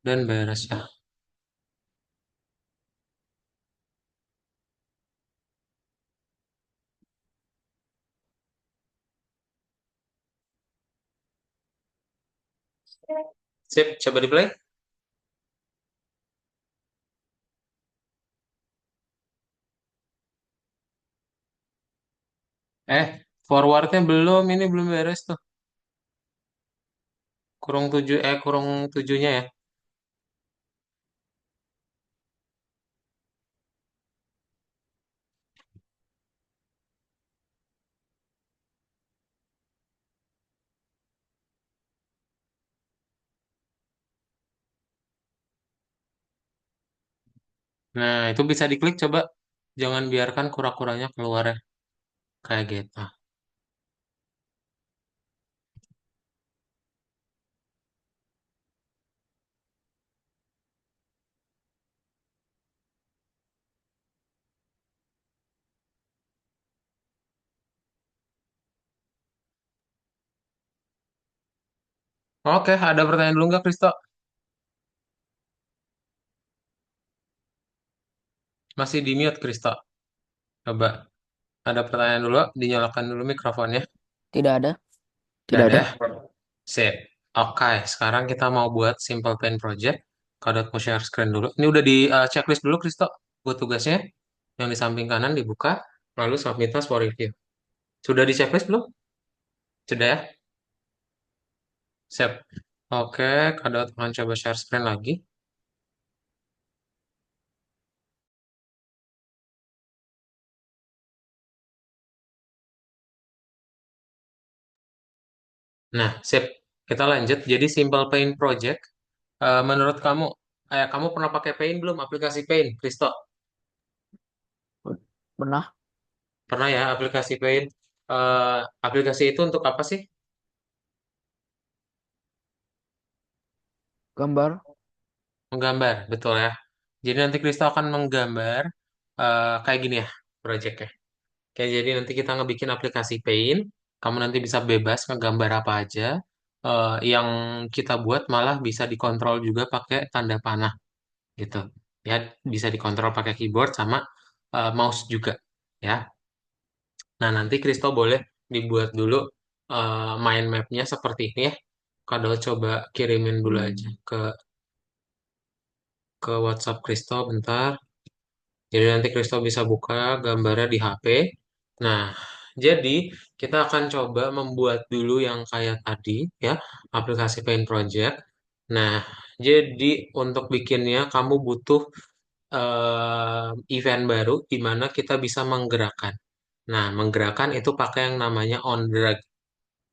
Speaker 1: dan beres ya. Sip, coba di play. Eh, forwardnya belum, ini belum beres tuh. Kurung tujuh, kurung tujuhnya ya. Nah, itu bisa diklik coba. Jangan biarkan kura-kuranya keluar ya. Kayak gitu. Oke, ada pertanyaan dulu nggak, Kristo? Masih di mute, Kristo. Coba. Ada pertanyaan dulu, dinyalakan dulu mikrofonnya.
Speaker 2: Tidak ada.
Speaker 1: Nggak
Speaker 2: Tidak
Speaker 1: ada
Speaker 2: ada.
Speaker 1: ya? Sip. Oke, sekarang kita mau buat simple pen project. Kalau mau share screen dulu. Ini udah di checklist dulu, Kristo. Buat tugasnya. Yang di samping kanan dibuka, lalu submit task for review. Sudah di checklist belum? Sudah ya? Siap. Oke, Kadot akan coba share screen lagi. Nah, sip. Kita lanjut. Jadi simple paint project. Menurut kamu, kamu pernah pakai Paint belum? Aplikasi Paint, Kristo?
Speaker 2: Pernah
Speaker 1: Pernah ya, aplikasi Paint. Eh, aplikasi itu untuk apa sih?
Speaker 2: gambar.
Speaker 1: Menggambar, betul ya. Jadi nanti Kristo akan menggambar kayak gini ya, projectnya. Oke, jadi nanti kita ngebikin aplikasi Paint. Kamu nanti bisa bebas ngegambar apa aja. Yang kita buat malah bisa dikontrol juga pakai tanda panah gitu. Ya, bisa dikontrol pakai keyboard sama mouse juga. Ya. Nah, nanti Kristo boleh dibuat dulu mind mapnya seperti ini ya. Kado coba kirimin dulu aja ke WhatsApp Kristo bentar. Jadi nanti Kristo bisa buka gambarnya di HP. Nah, jadi kita akan coba membuat dulu yang kayak tadi ya, aplikasi Paint Project. Nah, jadi untuk bikinnya kamu butuh event baru di mana kita bisa menggerakkan. Nah, menggerakkan itu pakai yang namanya on drag.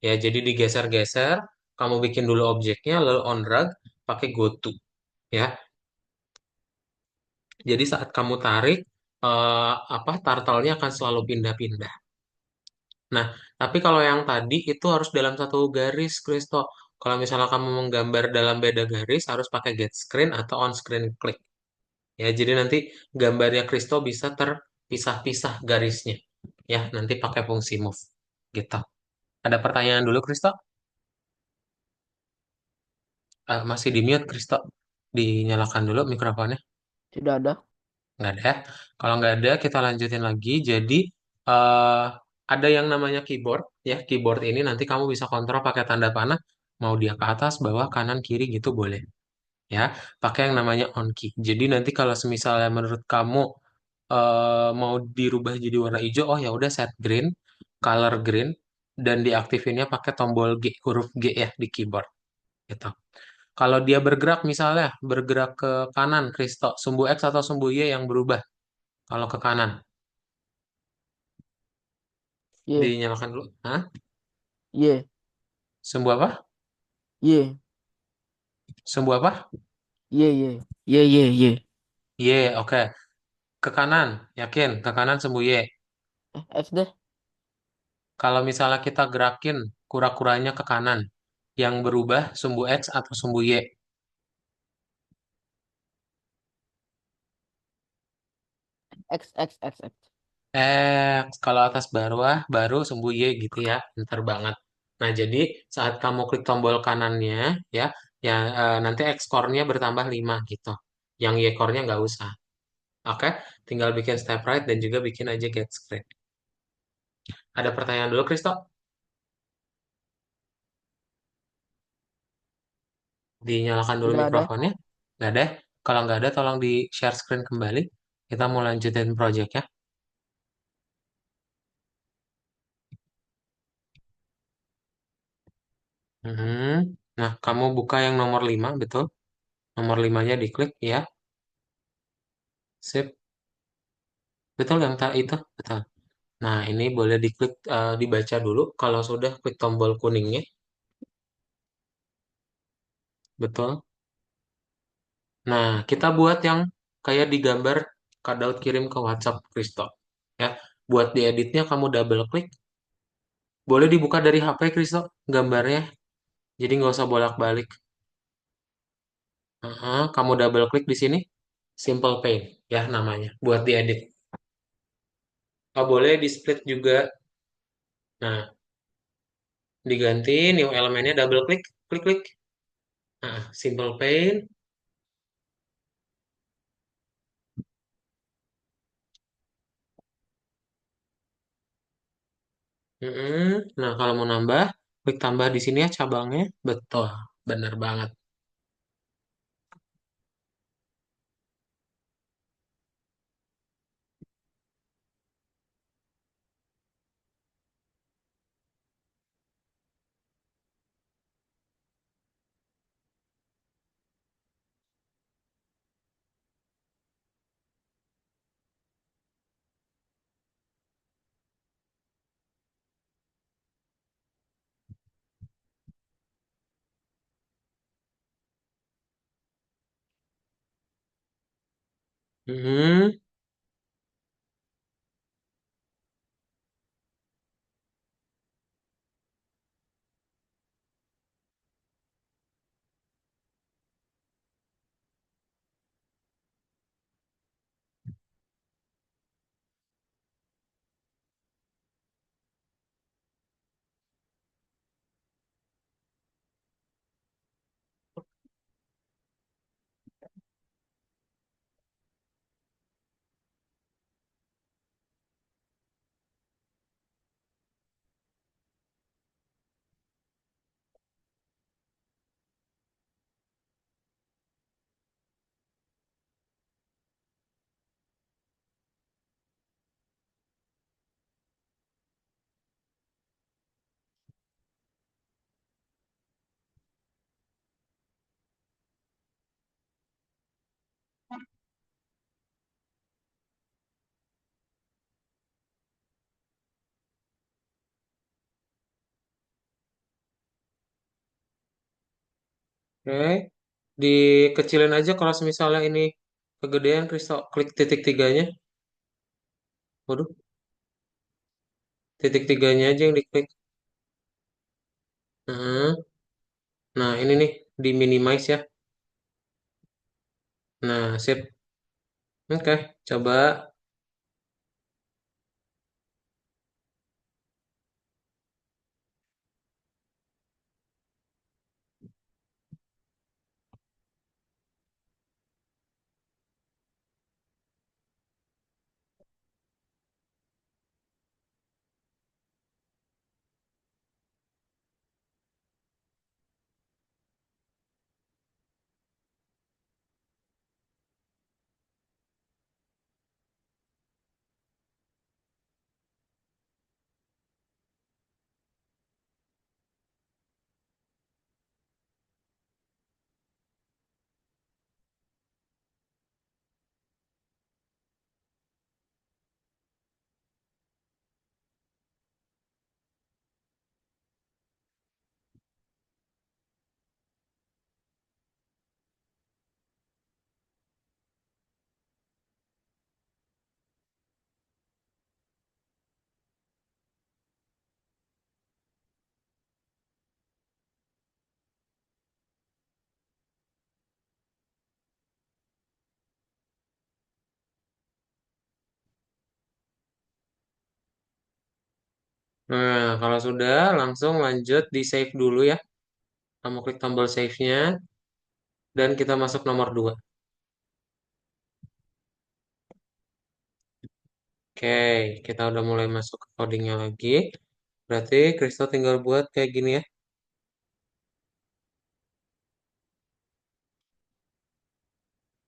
Speaker 1: Ya, jadi digeser-geser, kamu bikin dulu objeknya, lalu on drag pakai goto. Ya, jadi saat kamu tarik, turtle-nya akan selalu pindah-pindah. Nah, tapi kalau yang tadi itu harus dalam satu garis, Kristo. Kalau misalnya kamu menggambar dalam beda garis, harus pakai get screen atau on screen click. Ya, jadi nanti gambarnya Kristo bisa terpisah-pisah garisnya. Ya, nanti pakai fungsi move. Gitu. Ada pertanyaan dulu, Kristo? Masih di mute, Kristo. Dinyalakan dulu mikrofonnya.
Speaker 2: Tidak ada.
Speaker 1: Nggak ada ya? Kalau nggak ada, kita lanjutin lagi. Jadi, eh ada yang namanya keyboard. Ya, keyboard ini nanti kamu bisa kontrol pakai tanda panah. Mau dia ke atas, bawah, kanan, kiri gitu boleh. Ya, pakai yang namanya on key. Jadi nanti kalau semisalnya menurut kamu mau dirubah jadi warna hijau, oh ya udah set green, color green, dan diaktifinnya pakai tombol G, huruf G ya di keyboard. Gitu. Kalau dia bergerak misalnya, bergerak ke kanan, Kristo, sumbu X atau sumbu Y yang berubah. Kalau ke kanan,
Speaker 2: Y.
Speaker 1: dinyalakan dulu. Hah?
Speaker 2: Y.
Speaker 1: Sumbu apa?
Speaker 2: Y.
Speaker 1: Sumbu apa?
Speaker 2: Y. Y. Y. Y. Y.
Speaker 1: Y, oke. Ke kanan, yakin? Ke kanan sumbu Y.
Speaker 2: X deh.
Speaker 1: Kalau misalnya kita gerakin kura-kuranya ke kanan, yang berubah sumbu X atau sumbu Y.
Speaker 2: X. X. X. X.
Speaker 1: Kalau atas bawah, baru sumbu Y gitu ya. Pinter banget. Nah, jadi saat kamu klik tombol kanannya, ya, ya nanti X core-nya bertambah 5 gitu. Yang Y core-nya nggak usah. Oke, tinggal bikin step right dan juga bikin aja get screen. Ada pertanyaan dulu, Kristo? Dinyalakan dulu
Speaker 2: Nggak ada.
Speaker 1: mikrofonnya. Nggak ada? Kalau nggak ada, tolong di share screen kembali. Kita mau lanjutin project ya. Mhm. Nah, kamu buka yang nomor 5, betul? Nomor 5-nya diklik, ya. Sip. Betul yang itu? Betul. Nah, ini boleh diklik, dibaca dulu. Kalau sudah, klik tombol kuningnya. Betul. Nah, kita buat yang kayak di gambar Kak Daud kirim ke WhatsApp Kristo. Ya, buat dieditnya kamu double klik. Boleh dibuka dari HP Kristo gambarnya. Jadi nggak usah bolak-balik. Kamu double klik di sini. Simple Paint ya namanya. Buat diedit. Oh, boleh di split juga. Nah, diganti new elemennya double klik. Klik klik. Nah, Simple Paint. Nah, kalau mau nambah, klik tambah di sini ya cabangnya. Betul. Bener banget. Hmm, oke. Dikecilin aja kalau misalnya ini kegedean, Kristo klik titik tiganya. Waduh, titik tiganya aja yang diklik. Nah, nah ini nih di minimize ya. Nah, sip. Oke, coba. Nah, kalau sudah, langsung lanjut di save dulu ya. Kamu klik tombol save-nya, dan kita masuk nomor 2. Oke, kita udah mulai masuk ke codingnya lagi. Berarti Kristo tinggal buat kayak gini ya.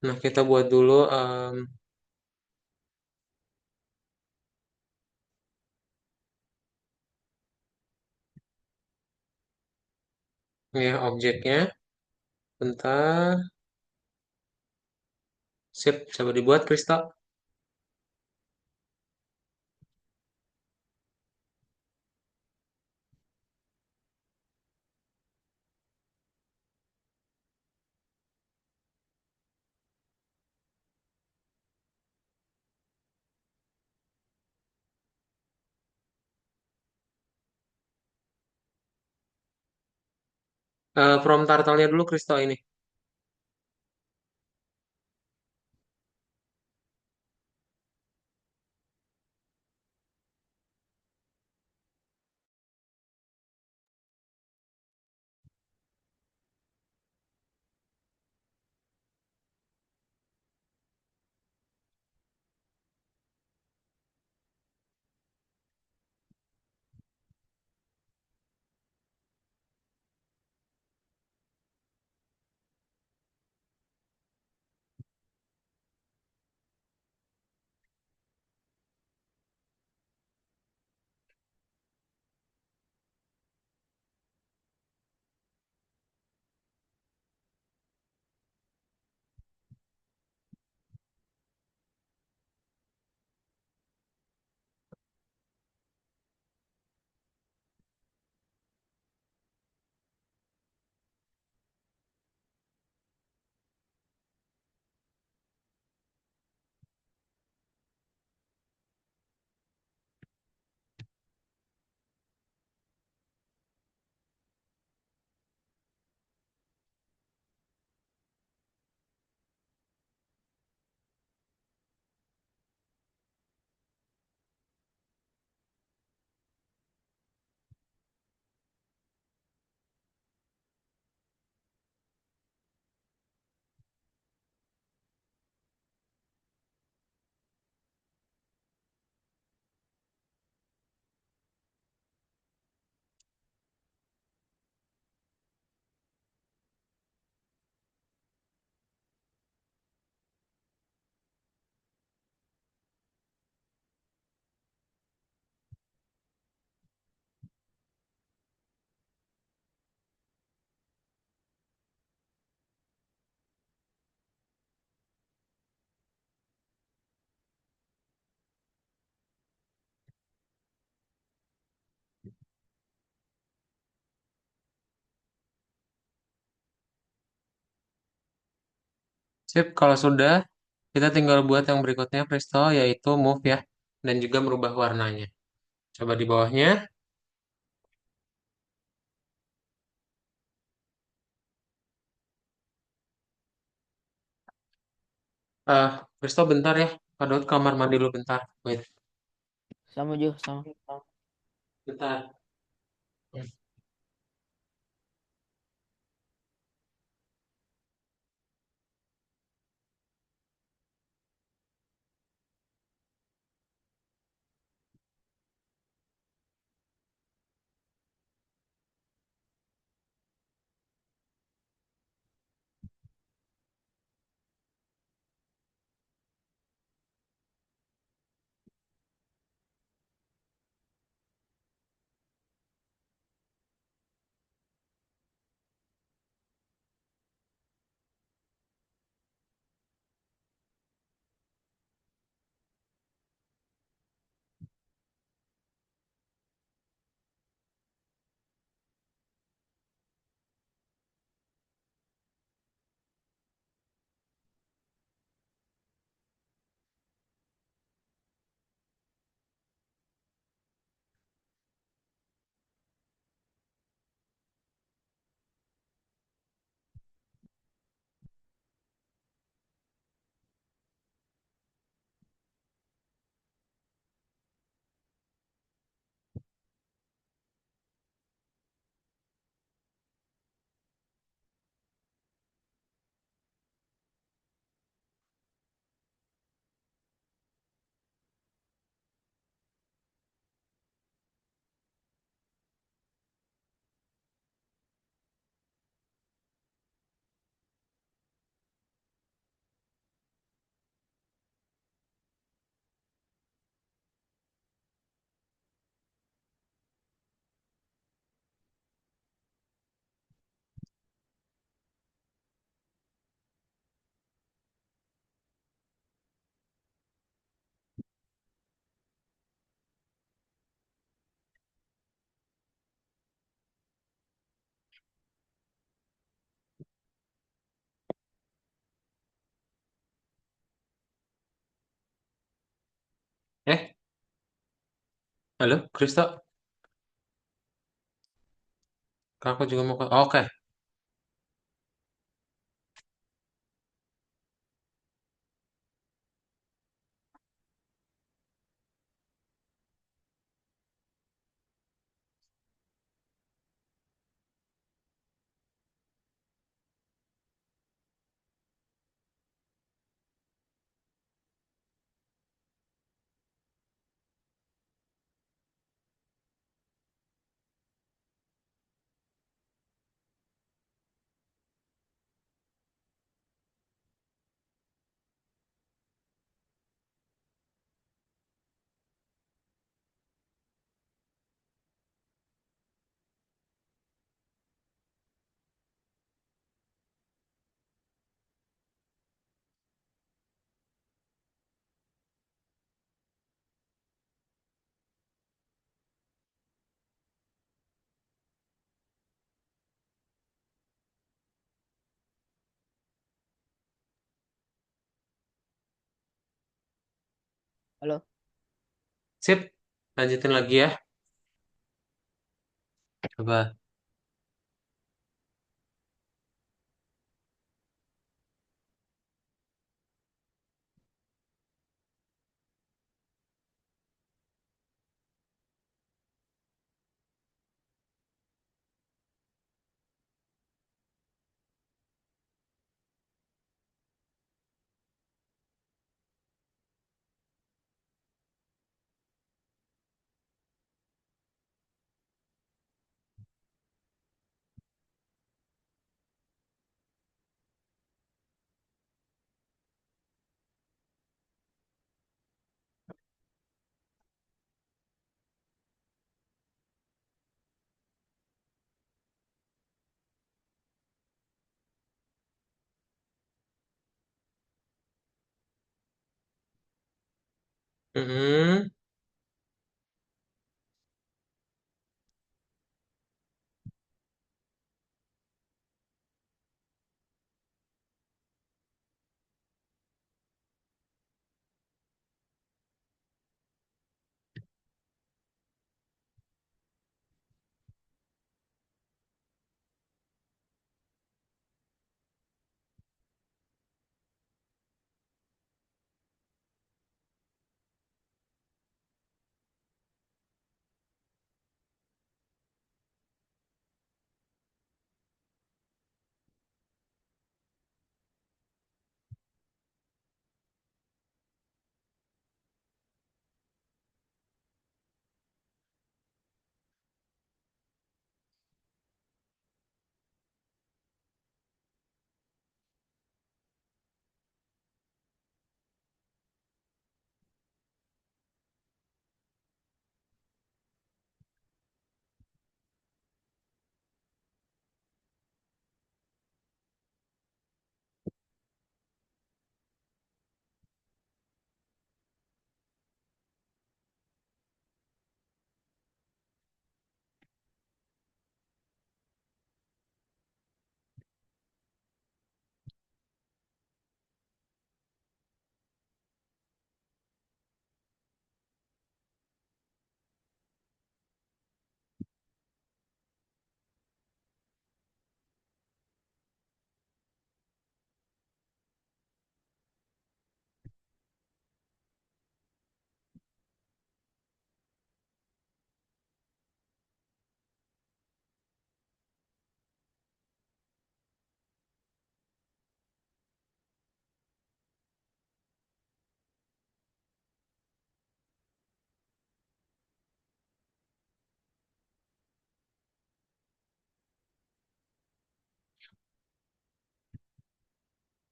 Speaker 1: Nah, kita buat dulu ya objeknya. Bentar. Sip, coba dibuat Kristo. From turtle-nya dulu Kristo ini. Sip, kalau sudah, kita tinggal buat yang berikutnya Kristo, yaitu move ya. Dan juga merubah warnanya. Coba di bawahnya. Kristo bentar ya. Padahal kamar mandi dulu bentar. Wait,
Speaker 2: Sama juga sama.
Speaker 1: bentar. Halo, Kristo. Kakak juga mau ke... Oke.
Speaker 2: Halo.
Speaker 1: Sip. Lanjutin lagi ya. Coba. Mm-mm.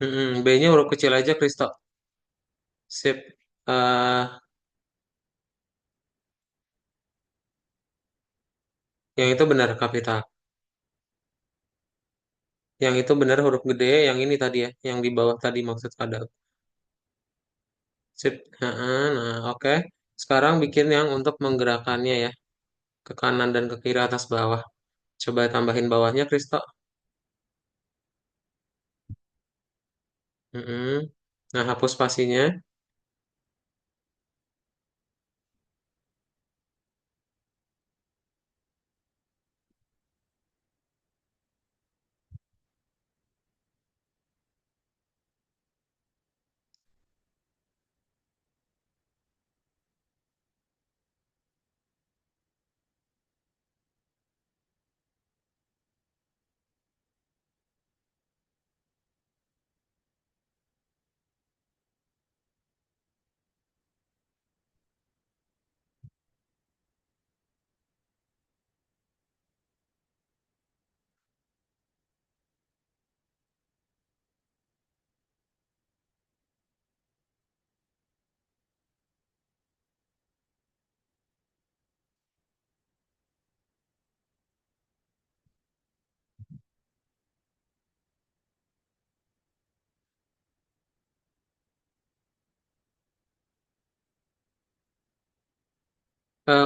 Speaker 1: Mm-mm. B-nya huruf kecil aja, Kristo. Sip. Eh, yang itu benar kapital. Yang itu benar huruf gede, yang ini tadi ya, yang di bawah tadi maksud kadal. Sip. Nah, oke. Sekarang bikin yang untuk menggerakkannya ya, ke kanan dan ke kiri atas bawah. Coba tambahin bawahnya, Kristo. Mm-mm. Nah, hapus spasinya.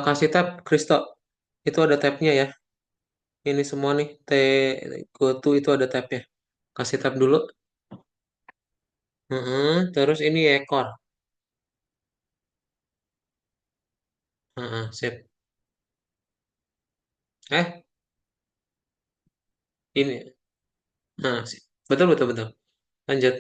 Speaker 1: Kasih tab, Kristo. Itu ada tabnya ya. Ini semua nih, GoTo itu ada tabnya. Kasih tab dulu. Terus ini ekor. Sip. Eh, ini. Sip. Betul, betul, betul. Lanjut.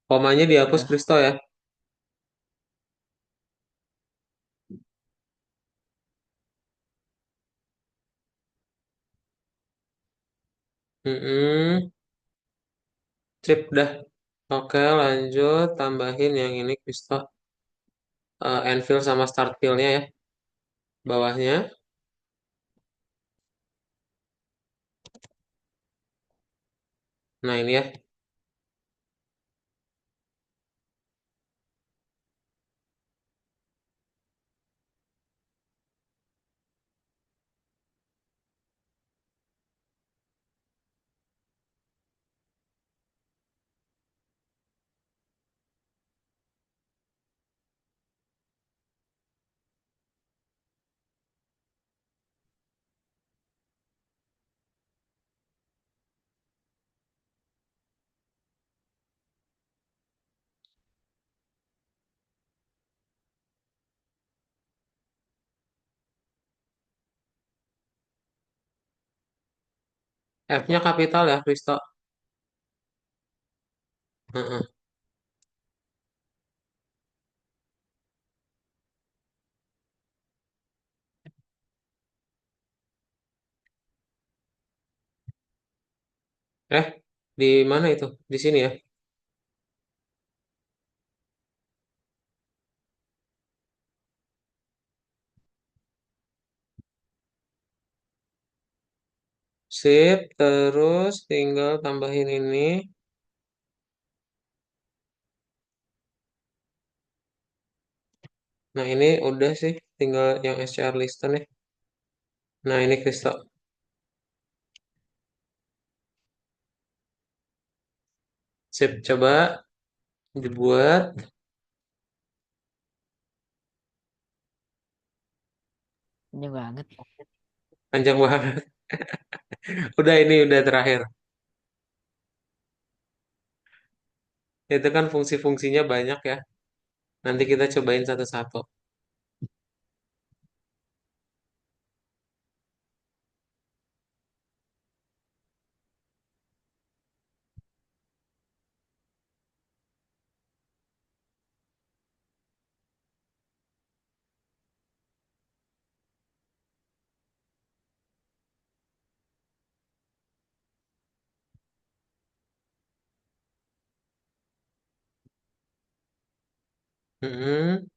Speaker 1: Komanya dihapus,
Speaker 2: Udah.
Speaker 1: Kristo ya. Mm-mm. Sip, dah. Oke, lanjut. Tambahin yang ini, Kristo. Anvil sama start pill-nya ya. Bawahnya. Nah, ini ya. F-nya kapital ya, Kristo. Heeh. Eh, di mana itu? Di sini ya. Sip, terus tinggal tambahin ini. Nah, ini udah sih, tinggal yang SCR listen ya. Nah, ini Kristo. Sip, coba dibuat.
Speaker 2: Ini banget.
Speaker 1: Panjang banget. Udah, ini udah terakhir. Itu kan fungsi-fungsinya banyak ya. Nanti kita cobain satu-satu. Mm-mm.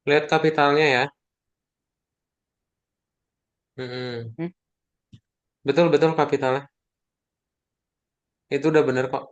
Speaker 1: Lihat kapitalnya ya. Mm-mm.
Speaker 2: Hmm?
Speaker 1: Betul betul kapitalnya. Itu udah bener kok.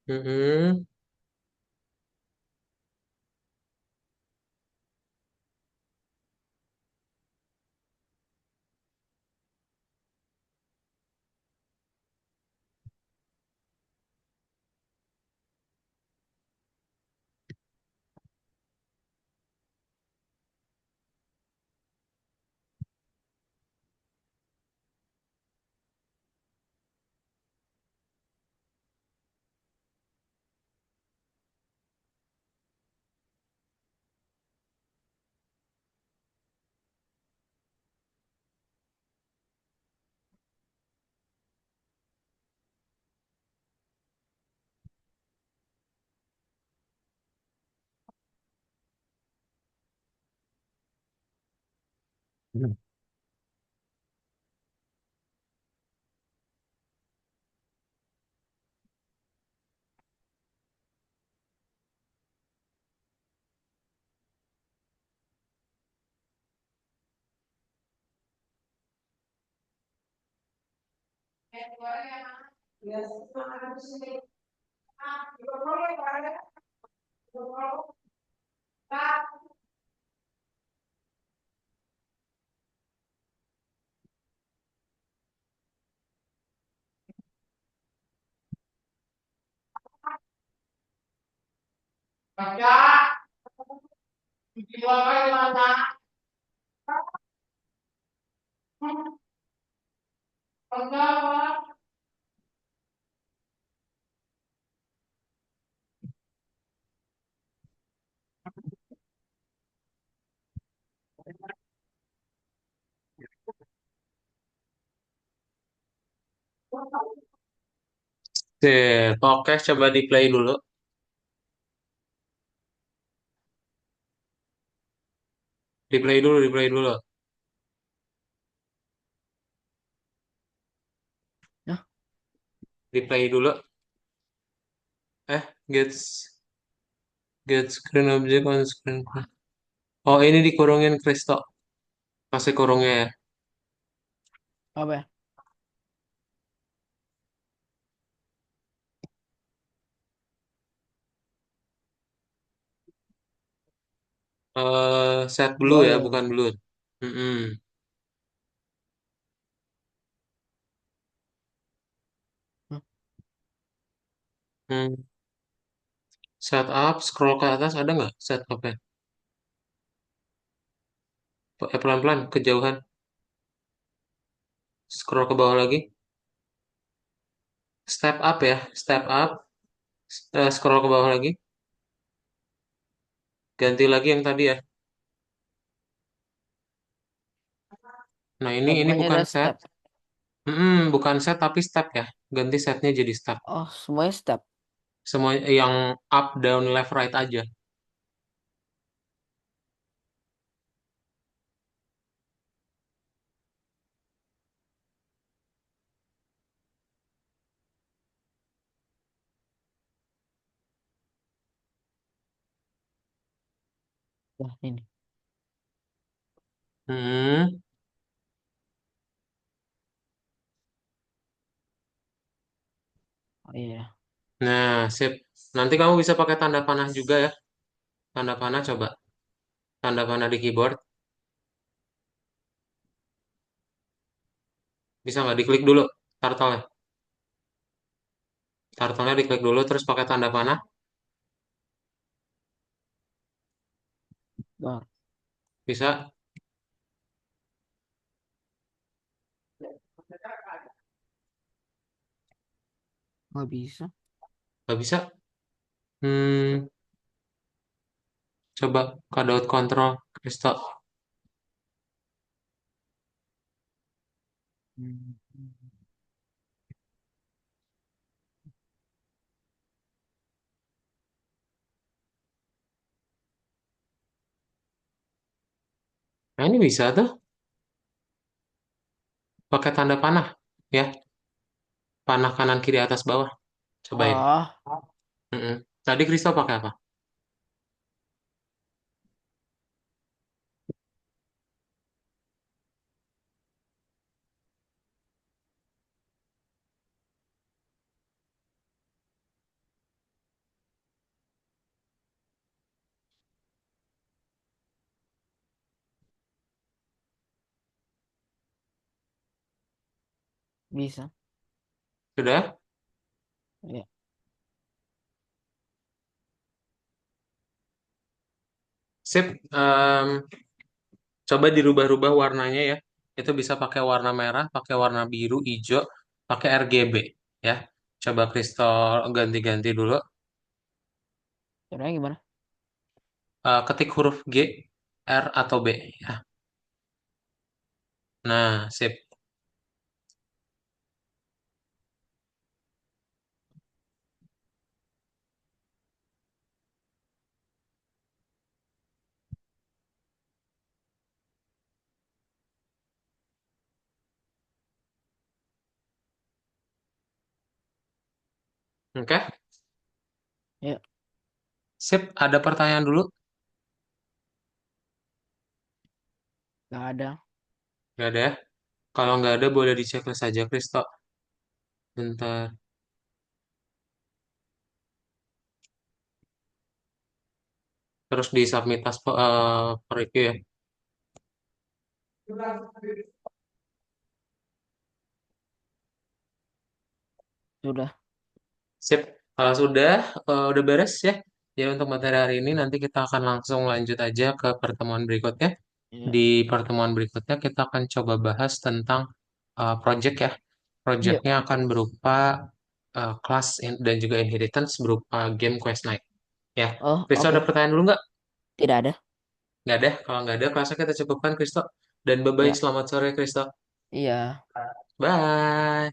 Speaker 1: Mm-mm. Sip. Oke, coba di play dulu. Di play dulu, di play dulu.
Speaker 2: Nah,
Speaker 1: Di play dulu. Get screen object on screen. Oh, ini dikurungin Kristo. Masih kurungnya ya.
Speaker 2: apa ya?
Speaker 1: Set blue
Speaker 2: Oh
Speaker 1: ya,
Speaker 2: iya,
Speaker 1: bukan
Speaker 2: iya.
Speaker 1: blue. Mm-mm.
Speaker 2: Hah?
Speaker 1: Hmm. Setup, scroll ke atas ada nggak setupnya? Pelan-pelan, kejauhan. Scroll ke bawah lagi. Step up ya, step up. Scroll ke bawah lagi. Ganti lagi yang tadi ya. Nah
Speaker 2: Oh,
Speaker 1: ini
Speaker 2: bukannya
Speaker 1: bukan
Speaker 2: ada
Speaker 1: set.
Speaker 2: step.
Speaker 1: Bukan set tapi step ya. Ganti setnya jadi step.
Speaker 2: Oh, semuanya step.
Speaker 1: Semua yang up, down, left, right aja.
Speaker 2: Wah, ini.
Speaker 1: Hmm.
Speaker 2: Oh iya.
Speaker 1: Nah, sip. Nanti kamu bisa pakai tanda panah juga ya. Tanda panah coba. Tanda panah di keyboard. Bisa nggak diklik dulu turtle-nya? Turtle-nya diklik dulu terus pakai tanda panah.
Speaker 2: Bang,
Speaker 1: Bisa?
Speaker 2: nggak bisa.
Speaker 1: Nggak bisa? Hmm, coba Kadaut kontrol, Kristo.
Speaker 2: Hmm.
Speaker 1: Nah ini bisa tuh, pakai tanda panah. Ya, panah kanan kiri atas bawah. Cobain.
Speaker 2: Ah,
Speaker 1: Mm-mm. Tadi Kristo pakai apa?
Speaker 2: bisa.
Speaker 1: Sudah?
Speaker 2: Ya.
Speaker 1: Sip. Coba dirubah-rubah warnanya ya. Itu bisa pakai warna merah, pakai warna biru, hijau, pakai RGB ya. Coba Kristal ganti-ganti dulu.
Speaker 2: Caranya gimana?
Speaker 1: Ketik huruf G, R atau B ya. Nah, sip. Oke.
Speaker 2: Ya,
Speaker 1: Sip, ada pertanyaan dulu?
Speaker 2: nggak ada.
Speaker 1: Nggak ada ya? Kalau nggak ada boleh dicek saja Kristo. Bentar. Terus di submit as per review ya.
Speaker 2: Sudah.
Speaker 1: Sip. Kalau sudah, udah beres ya. Jadi untuk materi hari ini nanti kita akan langsung lanjut aja ke pertemuan berikutnya.
Speaker 2: Ya.
Speaker 1: Di pertemuan berikutnya kita akan coba bahas tentang project ya.
Speaker 2: Ya.
Speaker 1: Projectnya akan berupa dan juga inheritance berupa game Quest Night. Ya,
Speaker 2: Oh,
Speaker 1: Kristo ada
Speaker 2: oke.
Speaker 1: pertanyaan dulu nggak?
Speaker 2: Tidak ada.
Speaker 1: Nggak ada. Kalau nggak ada, kelasnya kita cukupkan Kristo. Dan bye-bye,
Speaker 2: Ya.
Speaker 1: selamat sore Kristo.
Speaker 2: Iya.
Speaker 1: Bye.